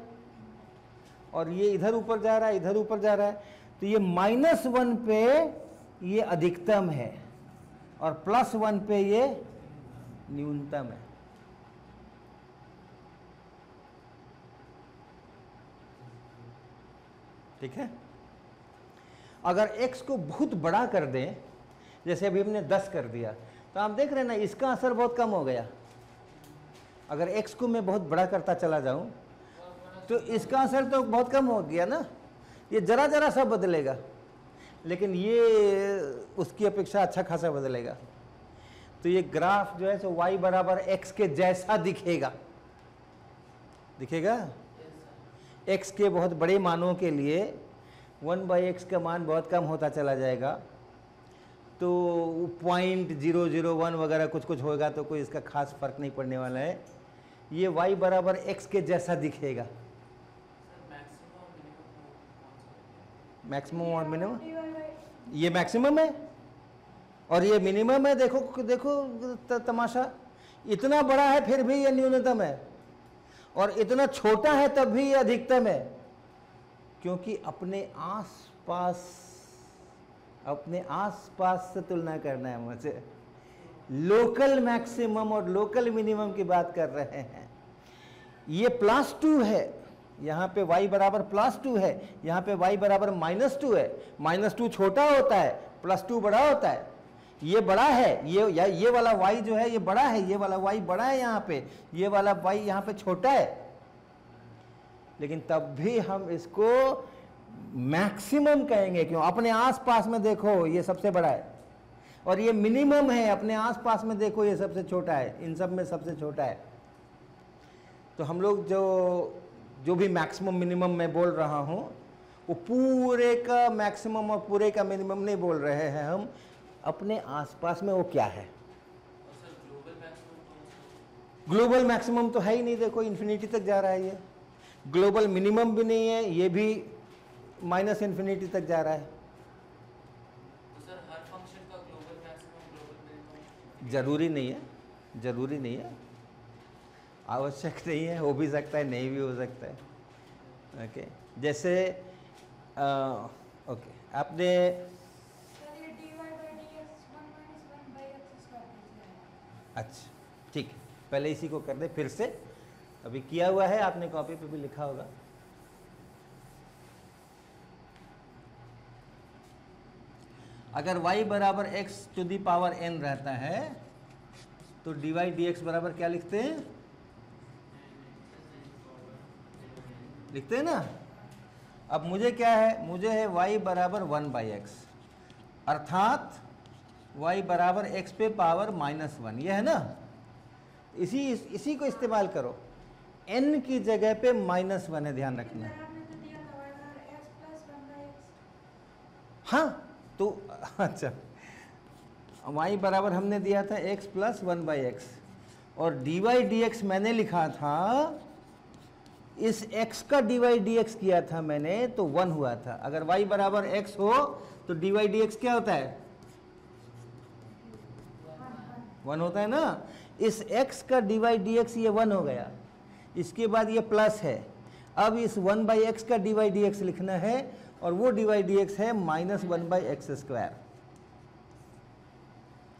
और ये इधर ऊपर जा रहा है, इधर ऊपर जा रहा है, तो ये -1 पे ये अधिकतम है और +1 पे ये न्यूनतम है। ठीक है। अगर x को बहुत बड़ा कर दें, जैसे अभी हमने 10 कर दिया, तो आप देख रहे हैं ना इसका असर बहुत कम हो गया। अगर x को मैं बहुत बड़ा करता चला जाऊं तो इसका असर तो बहुत कम हो गया ना, ये जरा जरा सा बदलेगा, लेकिन ये उसकी अपेक्षा अच्छा खासा बदलेगा। तो ये ग्राफ जो है सो y बराबर x के जैसा दिखेगा, दिखेगा। x के बहुत बड़े मानों के लिए 1/x का मान बहुत कम होता चला जाएगा, तो 0.001 वगैरह कुछ कुछ होगा, तो कोई इसका खास फर्क नहीं पड़ने वाला है। ये y बराबर x के जैसा दिखेगा, मैक्सिमम और मिनिमम, ये मैक्सिमम है और ये मिनिमम है। देखो देखो तमाशा, इतना बड़ा है फिर भी ये न्यूनतम है, और इतना छोटा है तब भी ये अधिकतम है, क्योंकि अपने आसपास से तुलना करना है मुझे। लोकल मैक्सिमम और लोकल मिनिमम की बात कर रहे हैं। ये +2 है, यहाँ पे y बराबर +2 है, यहाँ पे y बराबर -2 है। -2 छोटा होता है, +2 बड़ा होता है। ये बड़ा है, ये वाला y जो है ये बड़ा है, ये वाला y बड़ा है यहाँ पे, ये वाला y यहाँ पे छोटा है, लेकिन तब भी हम इसको मैक्सिमम कहेंगे। क्यों? अपने आसपास में देखो ये सबसे बड़ा है, और ये मिनिमम है, अपने आसपास में देखो ये सबसे छोटा है, इन सब में सबसे छोटा है। तो हम लोग जो भी मैक्सिमम मिनिमम मैं बोल रहा हूँ, वो पूरे का मैक्सिमम और पूरे का मिनिमम नहीं बोल रहे हैं हम, अपने आसपास में वो क्या है। ग्लोबल मैक्सिमम तो है ही नहीं, देखो इन्फिनिटी तक जा रहा है ये। ग्लोबल मिनिमम भी नहीं है, ये भी -इन्फिनिटी तक जा रहा है। तो सर हर फंक्शन का ग्लोबल मैक्सिमम ग्लोबल मिनिमम जरूरी नहीं है, जरूरी नहीं है, आवश्यक नहीं है, हो भी सकता है नहीं भी हो सकता है। ओके, जैसे ओके आपने अच्छा ठीक है, पहले इसी को कर दे फिर से। अभी किया हुआ है, आपने कॉपी पे भी लिखा होगा। अगर y बराबर x⁴n रहता है तो dy dx बराबर क्या लिखते हैं? लिखते हैं ना। अब मुझे क्या है? मुझे है y बराबर 1/x, अर्थात y बराबर x पे पावर -1, ये है ना। इसी को इस्तेमाल करो, n की जगह पे -1 है, ध्यान रखना। हाँ तो अच्छा, y बराबर हमने दिया था x + 1/x, और dy dx मैंने लिखा था, इस x का dy dx किया था मैंने तो 1 हुआ था। अगर y बराबर x हो तो dy dx क्या होता है? 1 होता है ना। इस x का dy dx ये 1 हो गया, इसके बाद ये प्लस है। अब इस 1/x का dy dx लिखना है, और वो dy dx है -1/x²।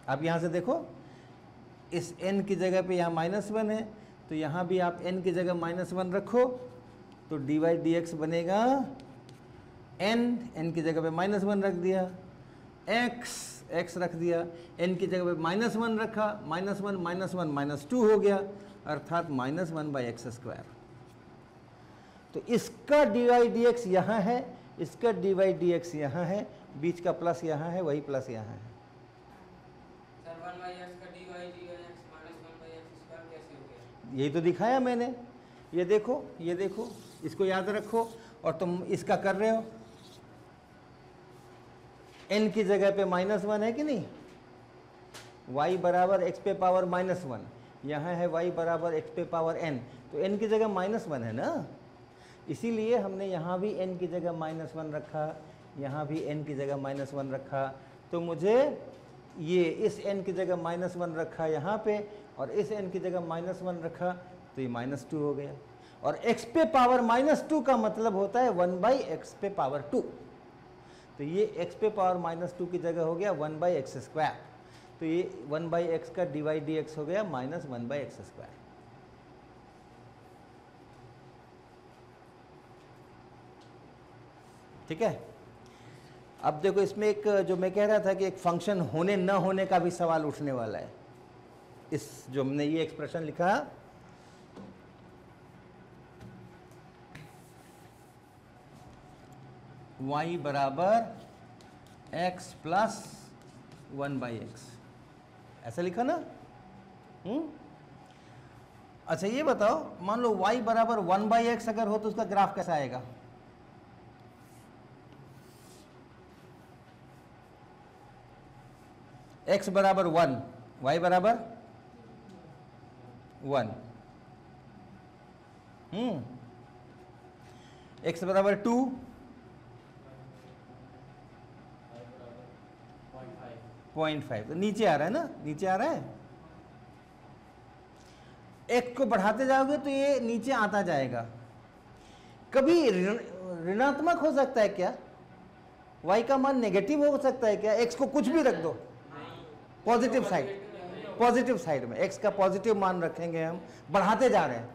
अब यहां से देखो, इस n की जगह पे यहाँ -1 है, तो यहाँ भी आप n की जगह -1 रखो, तो dy dx बनेगा n की जगह पे -1 रख दिया, x रख दिया, n की जगह पे -1 रखा, -1 -2 हो गया, अर्थात -1/x²। तो इसका dy dx यहाँ है, इसका dy dx यहाँ है, बीच का प्लस यहाँ है, वही प्लस यहाँ है। सर 1/x का dy dx -1/x² कैसे हो गया? यही तो दिखाया मैंने, ये देखो, इसको याद रखो। और तुम इसका कर रहे हो, n की जगह पे -1 है कि नहीं, y बराबर x पे पावर -1, यहाँ है y बराबर x पे पावर n, तो n की जगह -1 है ना। इसीलिए हमने यहाँ भी n की जगह -1 रखा, यहाँ भी n की जगह -1 रखा। तो मुझे ये इस n की जगह -1 रखा यहाँ पे, और इस n की जगह -1 रखा, तो ये -2 हो गया। और x पे पावर -2 का मतलब होता है 1/x पे पावर 2, तो ये x पे पावर -2 की जगह हो गया 1/x²। तो ये 1/x का dy dx हो गया -1/x²। ठीक है। अब देखो, इसमें एक जो मैं कह रहा था कि एक फंक्शन होने न होने का भी सवाल उठने वाला है। इस जो हमने ये एक्सप्रेशन लिखा, y बराबर x + 1/x, ऐसा लिखा ना। अच्छा ये बताओ, मान लो y बराबर 1/x अगर हो तो उसका ग्राफ कैसा आएगा? x बराबर 1, y बराबर 1, x बराबर 2, 0.5, तो नीचे आ रहा है ना, नीचे आ रहा है। x को बढ़ाते जाओगे तो ये नीचे आता जाएगा। कभी ऋणात्मक हो सकता है क्या? y का मान नेगेटिव हो सकता है क्या? x को कुछ भी रख दो, पॉजिटिव साइड, पॉजिटिव साइड में x का पॉजिटिव मान रखेंगे हम, बढ़ाते जा रहे हैं,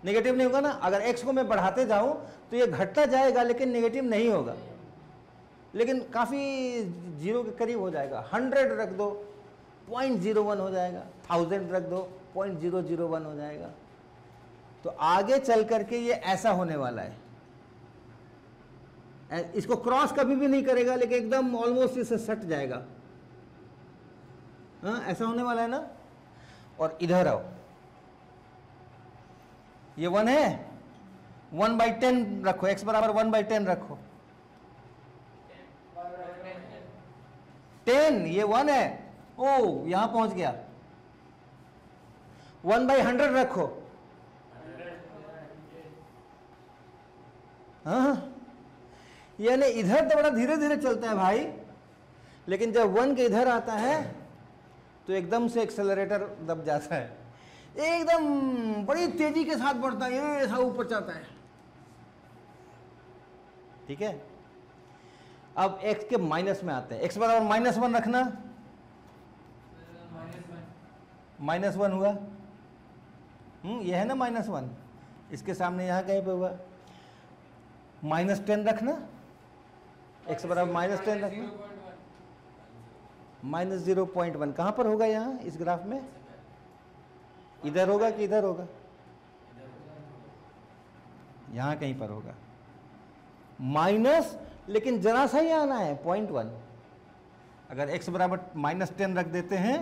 नेगेटिव नहीं होगा ना। अगर x को मैं बढ़ाते जाऊं तो ये घटता जाएगा लेकिन नेगेटिव नहीं होगा, लेकिन काफ़ी जीरो के करीब हो जाएगा। 100 रख दो 0.01 हो जाएगा, 1000 रख दो 0.001 हो जाएगा। तो आगे चल करके ये ऐसा होने वाला है, इसको क्रॉस कभी भी नहीं करेगा लेकिन एकदम ऑलमोस्ट इसे सट जाएगा। हाँ, ऐसा होने वाला है ना। और इधर आओ, ये 1 है, 1/10 रखो, x बराबर 1/10 रखो, 10, ये 1 है, ओ यहां पहुंच गया, 1/100 रखो। हाँ, यानी इधर तो बड़ा धीरे धीरे चलता है भाई, लेकिन जब 1 के इधर आता है तो एकदम से एक्सेलरेटर दब जाता है, एकदम बड़ी तेजी के साथ बढ़ता है, ये ऐसा ऊपर जाता है। ठीक है, अब x के माइनस में आते हैं, x बराबर -1 रखना, -1 हुआ, ये है ना -1, इसके सामने यहां कहीं पे हुआ, -10 रखना, x बराबर -10 रखना, -0.1 कहां पर होगा? यहां इस ग्राफ में इधर होगा कि इधर होगा? यहां कहीं पर होगा माइनस, लेकिन जरा सा ही आना है 0.1। अगर x बराबर -10 रख देते हैं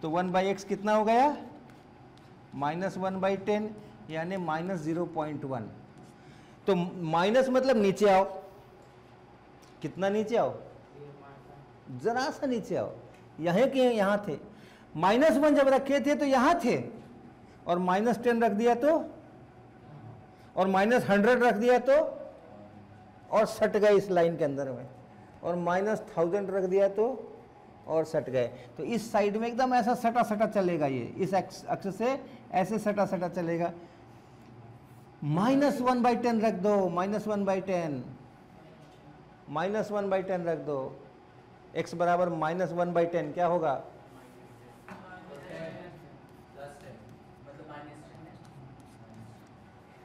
तो 1/x कितना हो गया? -1/10, यानी -0.1। तो माइनस मतलब नीचे आओ, कितना नीचे आओ? जरा सा नीचे आओ, यहीं के यहां थे, -1 जब रखे थे तो यहां थे, और -10 रख दिया तो, और -100 रख दिया तो, और सट गए इस लाइन के अंदर में, और -1000 रख दिया तो, और सट गए। तो इस साइड में एकदम ऐसा सटा सटा चलेगा, ये इस अक्ष से ऐसे सटा सटा चलेगा। -1/10 रख दो, -1/10, -1/10 रख दो, x बराबर -1/10 क्या होगा?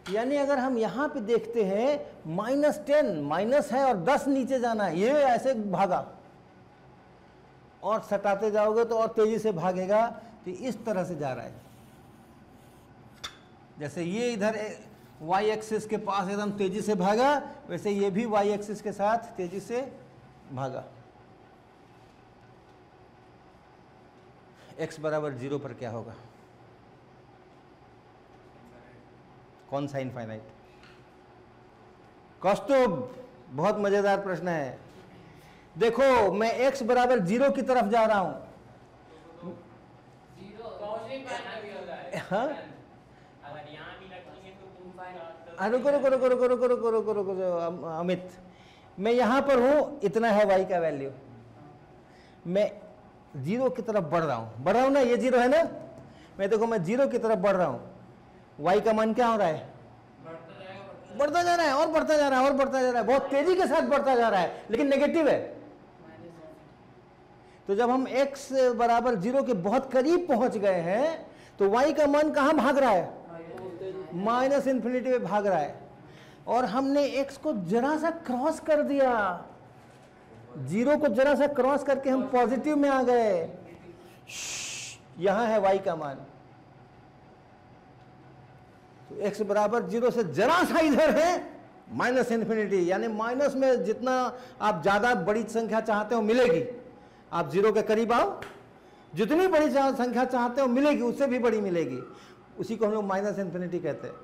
यानी अगर हम यहां पे देखते हैं -10 माइनस है और 10 नीचे जाना है, ये ऐसे भागा, और सटाते जाओगे तो और तेजी से भागेगा। तो इस तरह से जा रहा है, जैसे ये इधर y एक्सिस के पास एकदम तेजी से भागा, वैसे ये भी y एक्सिस के साथ तेजी से भागा। x बराबर 0 पर क्या होगा? कौन सा इनफाइनाइट? कौस्तुभ, बहुत मजेदार प्रश्न है। देखो, मैं x बराबर 0 की तरफ जा रहा हूं। हाँ, रुको अमित, मैं यहां पर हूं, इतना है y का वैल्यू, मैं 0 की तरफ बढ़ रहा हूं ना, ये 0 है ना, मैं देखो मैं 0 की तरफ बढ़ रहा हूं, y का मान क्या हो रहा है? बढ़ता जा रहा है, और बढ़ता जा रहा है, और बढ़ता जा रहा है, बहुत तेजी के साथ बढ़ता जा रहा है, लेकिन नेगेटिव है। तो जब हम x बराबर 0 के बहुत करीब पहुंच गए हैं तो y का मान कहां भाग रहा है? -∞ में भाग रहा है, और हमने x को जरा सा क्रॉस कर दिया, 0 को जरा सा क्रॉस करके हम पॉजिटिव में आ गए। यहां है y का मान, तो x बराबर 0 से जरा सा इधर है -∞, यानी माइनस में जितना आप ज्यादा बड़ी संख्या चाहते हो मिलेगी। आप 0 के करीब आओ, जितनी बड़ी संख्या चाहते हो मिलेगी, उससे भी बड़ी मिलेगी, उसी को हम लोग -∞ कहते हैं।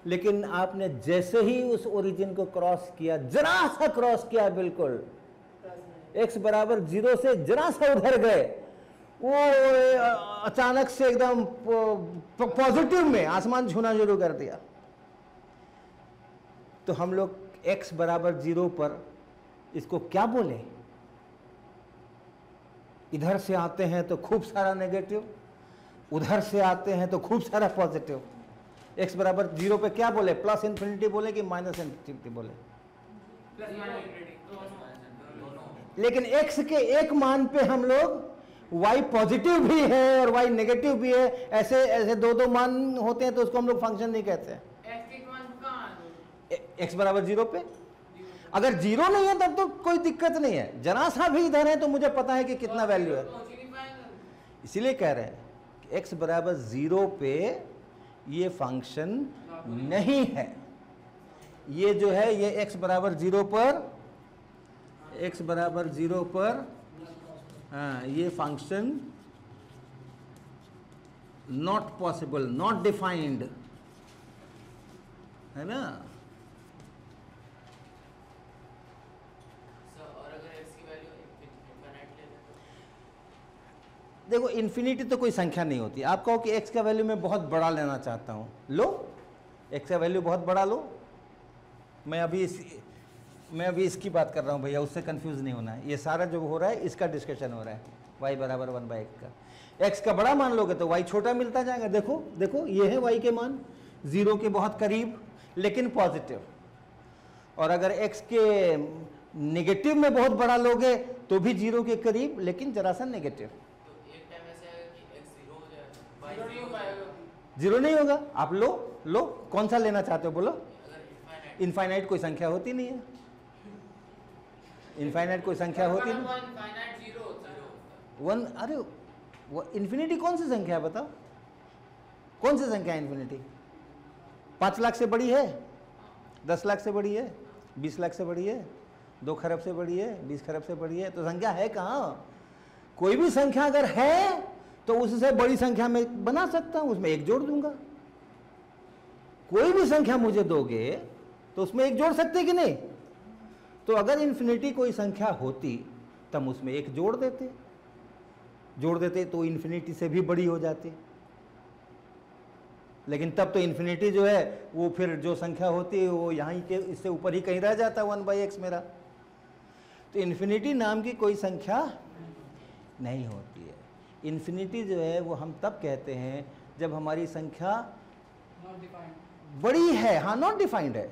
लेकिन आपने जैसे ही उस ओरिजिन को क्रॉस किया, जरा सा क्रॉस किया, बिल्कुल x बराबर 0 से जरा सा उधर गए, वो अचानक से एकदम पॉजिटिव में आसमान छूना शुरू कर दिया। तो हम लोग x बराबर 0 पर इसको क्या बोले? इधर से आते हैं तो खूब सारा नेगेटिव, उधर से आते हैं तो खूब सारा पॉजिटिव। x बराबर 0 पे क्या बोले, प्लस इन्फिनिटी बोले कि माइनस इन्फिनिटी बोले? प्लस माइनस दोनों। लेकिन x के एक मान पे हम लोग y पॉजिटिव भी है और y नेगेटिव भी है, ऐसे ऐसे दो दो मान होते हैं तो उसको हम लोग फंक्शन नहीं कहते हैं। x बराबर 0 पे अगर 0 नहीं है तब तो कोई दिक्कत नहीं है, जरा सा भी इधर है तो मुझे पता है कि कितना वैल्यू है। इसीलिए कह रहे हैं कि x बराबर 0 पे ये फंक्शन नहीं है। ये जो है ये x बराबर 0 पर हाँ, ये function not possible, not defined, है ना। और अगर x की वैल्यू इनफिनिट ले लें तो? देखो इन्फिनिटी तो कोई संख्या नहीं होती। आप कहो कि x का वैल्यू मैं बहुत बड़ा लेना चाहता हूँ, लो x का वैल्यू बहुत बड़ा लो। मैं अभी इसकी बात कर रहा हूँ भैया, उससे कंफ्यूज नहीं होना है। ये सारा जो हो रहा है इसका डिस्कशन हो रहा है, y बराबर 1/x का। x का बड़ा मान लोगे तो y छोटा मिलता जाएगा। देखो देखो ये है y के मान 0 के बहुत करीब लेकिन पॉजिटिव, और अगर x के नेगेटिव में बहुत बड़ा लोगे तो भी 0 के करीब लेकिन जरा सा नेगेटिव। तो एक टाइम ऐसा है कि x 0 हो जाए, y 0 हो पाएगा। 0 नहीं होगा। आप लो कौन सा लेना चाहते हो बोलो। अगर इनफाइनाइट कोई संख्या होती नहीं है, इनफाइनाइट कोई संख्या होती नहीं। इनफाइनाइट 0 होता है। वन, अरे वो इन्फिनिटी कौन सी संख्या है बताओ, कौन सी संख्या है इन्फिनिटी? 5 लाख से बड़ी है, 10 लाख से बड़ी है, 20 लाख से बड़ी है, 2 खरब से बड़ी है, 20 खरब से बड़ी है। तो संख्या है कहाँ? कोई भी संख्या अगर है तो उससे बड़ी संख्या में बना सकता हूं, उसमें 1 जोड़ दूंगा। कोई भी संख्या मुझे दोगे तो उसमें 1 जोड़ सकते कि नहीं? तो अगर इन्फिनिटी कोई संख्या होती तब उसमें 1 जोड़ देते तो इन्फिनिटी से भी बड़ी हो जाती। लेकिन तब तो इन्फिनिटी जो है वो फिर जो संख्या होती है वो यहाँ के इससे ऊपर ही कहीं रह जाता 1/x मेरा। तो इन्फिनिटी नाम की कोई संख्या नहीं होती है। इन्फिनिटी जो है वो हम तब कहते हैं जब हमारी संख्या बड़ी है। हाँ, नॉट डिफाइंड है।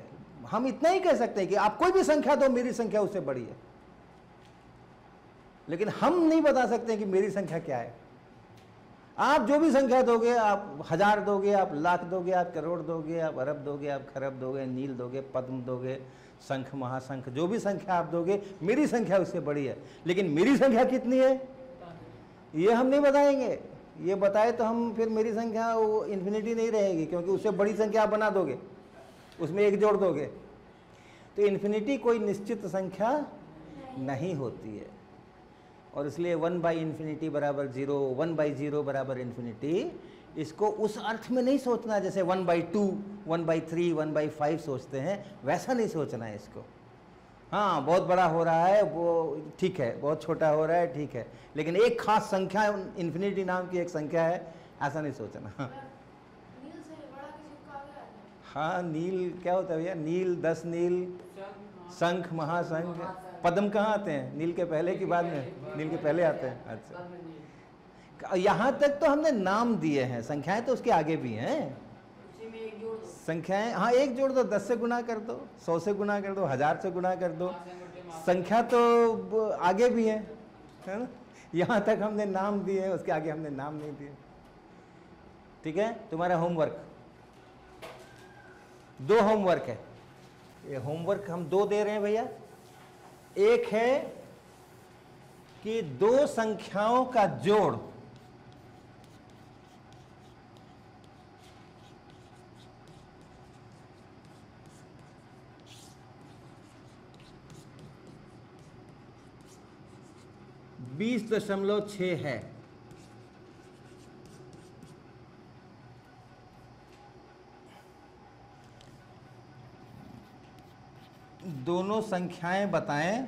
हम इतना ही कह सकते हैं कि आप कोई भी संख्या दो, मेरी संख्या उससे बड़ी है, लेकिन हम नहीं बता सकते कि मेरी संख्या क्या है। आप जो भी संख्या दोगे, आप 1000 दोगे, आप लाख दोगे, आप करोड़ दोगे, आप अरब दोगे, आप खरब दोगे, नील दोगे, पद्म दोगे, शंख महाशंख, जो भी संख्या आप दोगे मेरी संख्या उससे बड़ी है। लेकिन मेरी संख्या कितनी है ये हम नहीं बताएंगे। ये बताए तो हम फिर मेरी संख्या वो इन्फिनिटी नहीं रहेगी, क्योंकि उससे बड़ी संख्या आप बना दोगे, उसमें 1 जोड़ दोगे। तो इन्फिनिटी कोई निश्चित संख्या नहीं होती है, और इसलिए 1/∞ बराबर 0, 1/0 बराबर इन्फिनिटी, इसको उस अर्थ में नहीं सोचना जैसे 1/2, 1/3, 1/5 सोचते हैं, वैसा नहीं सोचना है इसको। हाँ, बहुत बड़ा हो रहा है वो ठीक है, बहुत छोटा हो रहा है ठीक है, लेकिन एक खास संख्या इन्फिनिटी नाम की एक संख्या है, ऐसा नहीं सोचना। हाँ, नील क्या होता है भैया? नील, 10 नील, शंख महाशंख, पद्म कहाँ आते हैं? नील के पहले कि बाद में? नील के पहले आते हैं। अच्छा, यहाँ तक तो हमने नाम दिए हैं, संख्याएं तो उसके आगे भी हैं। संख्याएं हाँ 1 जोड़ दो, 10 से गुना कर दो, 100 से गुना कर दो, 1000 से गुना कर दो, संख्या तो आगे भी है ना। यहाँ तक हमने नाम दिए हैं, उसके आगे हमने नाम नहीं दिए। ठीक है, तुम्हारा होमवर्क 2 होमवर्क है। ये होमवर्क हम 2 दे रहे हैं भैया। एक है कि 2 संख्याओं का जोड़ $20.6 है। दोनों संख्याएं बताएं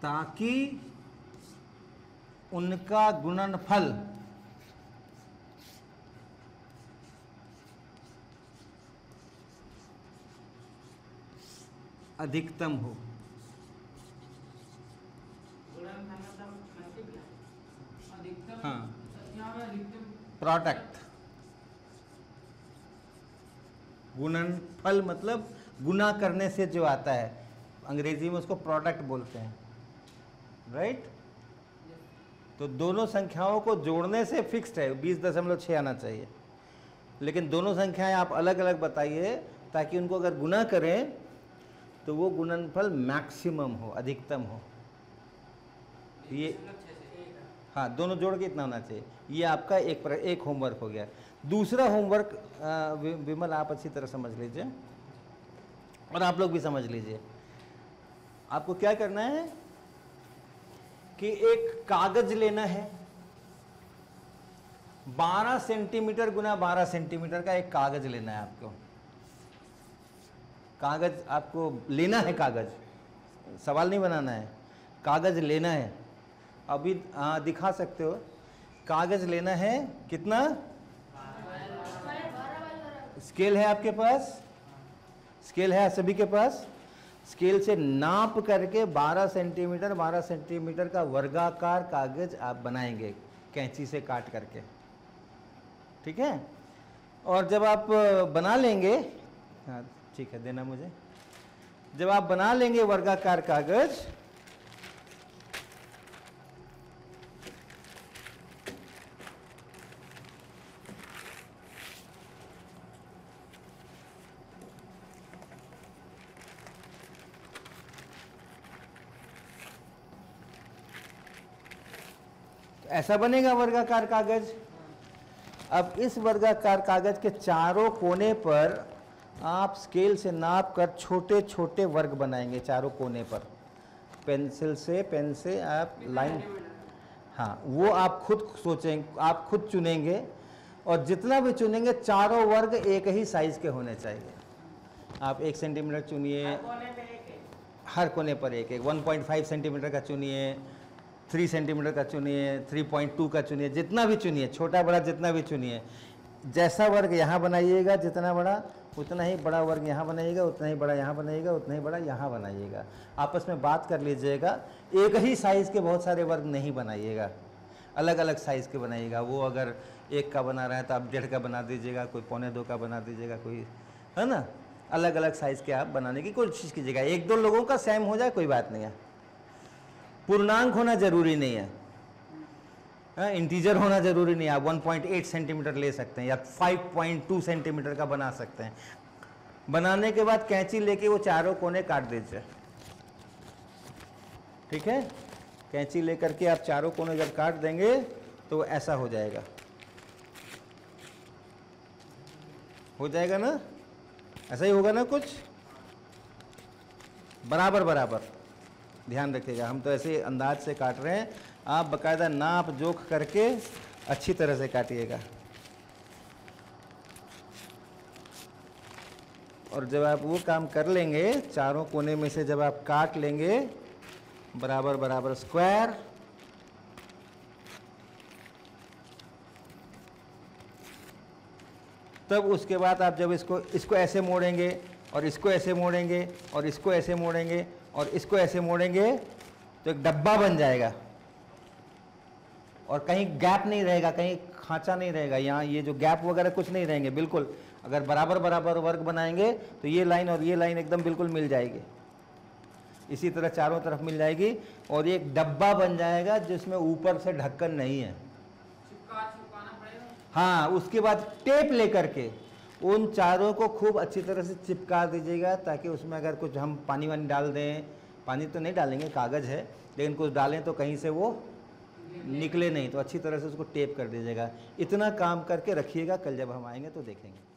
ताकि उनका गुणनफल अधिकतम हो। हाँ, प्रोडक्ट। गुणनफल मतलब गुना करने से जो आता है, अंग्रेजी में उसको प्रोडक्ट बोलते हैं, राइट। तो दोनों संख्याओं को जोड़ने से फिक्स्ड है 20.6 आना चाहिए, लेकिन दोनों संख्याएं आप अलग अलग बताइए ताकि उनको अगर गुना करें तो वो गुणनफल मैक्सिमम हो, अधिकतम हो। ये हाँ, दोनों जोड़ के इतना होना चाहिए। ये आपका एक होमवर्क हो गया। दूसरा होमवर्क विमल आप अच्छी तरह समझ लीजिए और आप लोग भी समझ लीजिए। आपको क्या करना है कि एक कागज लेना है, 12 सेंटीमीटर गुना 12 सेंटीमीटर का एक कागज लेना है आपको। कागज आपको लेना है, कागज, सवाल नहीं बनाना है, कागज लेना है। अभी दिखा सकते हो, कागज लेना है कितना? स्केल है आपके पास? स्केल है सभी के पास? स्केल से नाप करके 12 सेंटीमीटर का वर्गाकार कागज आप बनाएंगे कैंची से काट करके, ठीक है। और जब आप बना लेंगे, हाँ ठीक है, देना मुझे। जब आप बना लेंगे वर्गाकार कागज, ऐसा बनेगा वर्गाकार कागज। अब इस वर्गाकार कागज के चारों कोने पर आप स्केल से नाप कर छोटे छोटे वर्ग बनाएंगे चारों कोने पर। पेंसिल से, पेन से आप लाइन, हाँ वो आप खुद सोचेंगे, आप खुद चुनेंगे, और जितना भी चुनेंगे चारों वर्ग एक ही साइज के होने चाहिए। आप 1 सेंटीमीटर चुनिए, हर कोने पर एक एक, 1.5 सेंटीमीटर का चुनिए, 3 सेंटीमीटर का चुनिए, 3.2 का चुनिए, जितना भी चुनिए, छोटा बड़ा जितना भी चुनिए। जैसा वर्ग यहाँ बनाइएगा जितना बड़ा, उतना ही बड़ा वर्ग यहाँ बनाइएगा, उतना ही बड़ा यहाँ बनाइएगा, उतना ही बड़ा यहाँ बनाइएगा। आपस में बात कर लीजिएगा, एक ही साइज़ के बहुत सारे वर्ग नहीं बनाइएगा, अलग अलग साइज़ के बनाइएगा। वो अगर 1 का बना रहा है तो आप 1.5 का बना दीजिएगा, कोई 1.25 का बना दीजिएगा, कोई, है ना, अलग अलग साइज़ के आप बनाने की कोशिश कीजिएगा। 1-2 लोगों का सेम हो जाए कोई बात नहीं है, पूर्णांक होना जरूरी नहीं है, इंटीजर होना जरूरी नहीं है। आप 1.8 सेंटीमीटर ले सकते हैं या 5.2 सेंटीमीटर का बना सकते हैं। बनाने के बाद कैंची लेके वो चारों कोने काट दीजिए, ठीक है। कैंची लेकर के आप चारों कोने जब काट देंगे तो ऐसा हो जाएगा, हो जाएगा ना, ऐसा ही होगा ना, कुछ बराबर बराबर। ध्यान रखिएगा, हम तो ऐसे अंदाज से काट रहे हैं, आप बकायदा नाप जोख करके अच्छी तरह से काटिएगा। और जब आप वो काम कर लेंगे, चारों कोने में से जब आप काट लेंगे बराबर बराबर स्क्वायर, तब उसके बाद आप जब इसको ऐसे मोड़ेंगे और इसको ऐसे मोड़ेंगे और इसको ऐसे मोड़ेंगे और इसको ऐसे मोड़ेंगे तो एक डब्बा बन जाएगा और कहीं गैप नहीं रहेगा, कहीं खांचा नहीं रहेगा, यहाँ ये जो गैप वगैरह कुछ नहीं रहेंगे, बिल्कुल। अगर बराबर बराबर वर्ग बनाएंगे तो ये लाइन और ये लाइन एकदम बिल्कुल मिल जाएगी, इसी तरह चारों तरफ मिल जाएगी और ये एक डब्बा बन जाएगा जिसमें ऊपर से ढक्कन नहीं है। चिपकाना पड़ेगा। हाँ, उसके बाद टेप लेकर के उन चारों को खूब अच्छी तरह से चिपका दीजिएगा, ताकि उसमें अगर कुछ हम पानी वानी डाल दें, पानी तो नहीं डालेंगे, कागज़ है, लेकिन कुछ डालें तो कहीं से वो निकले नहीं, तो अच्छी तरह से उसको टेप कर दीजिएगा। इतना काम करके रखिएगा, कल जब हम आएंगे तो देखेंगे।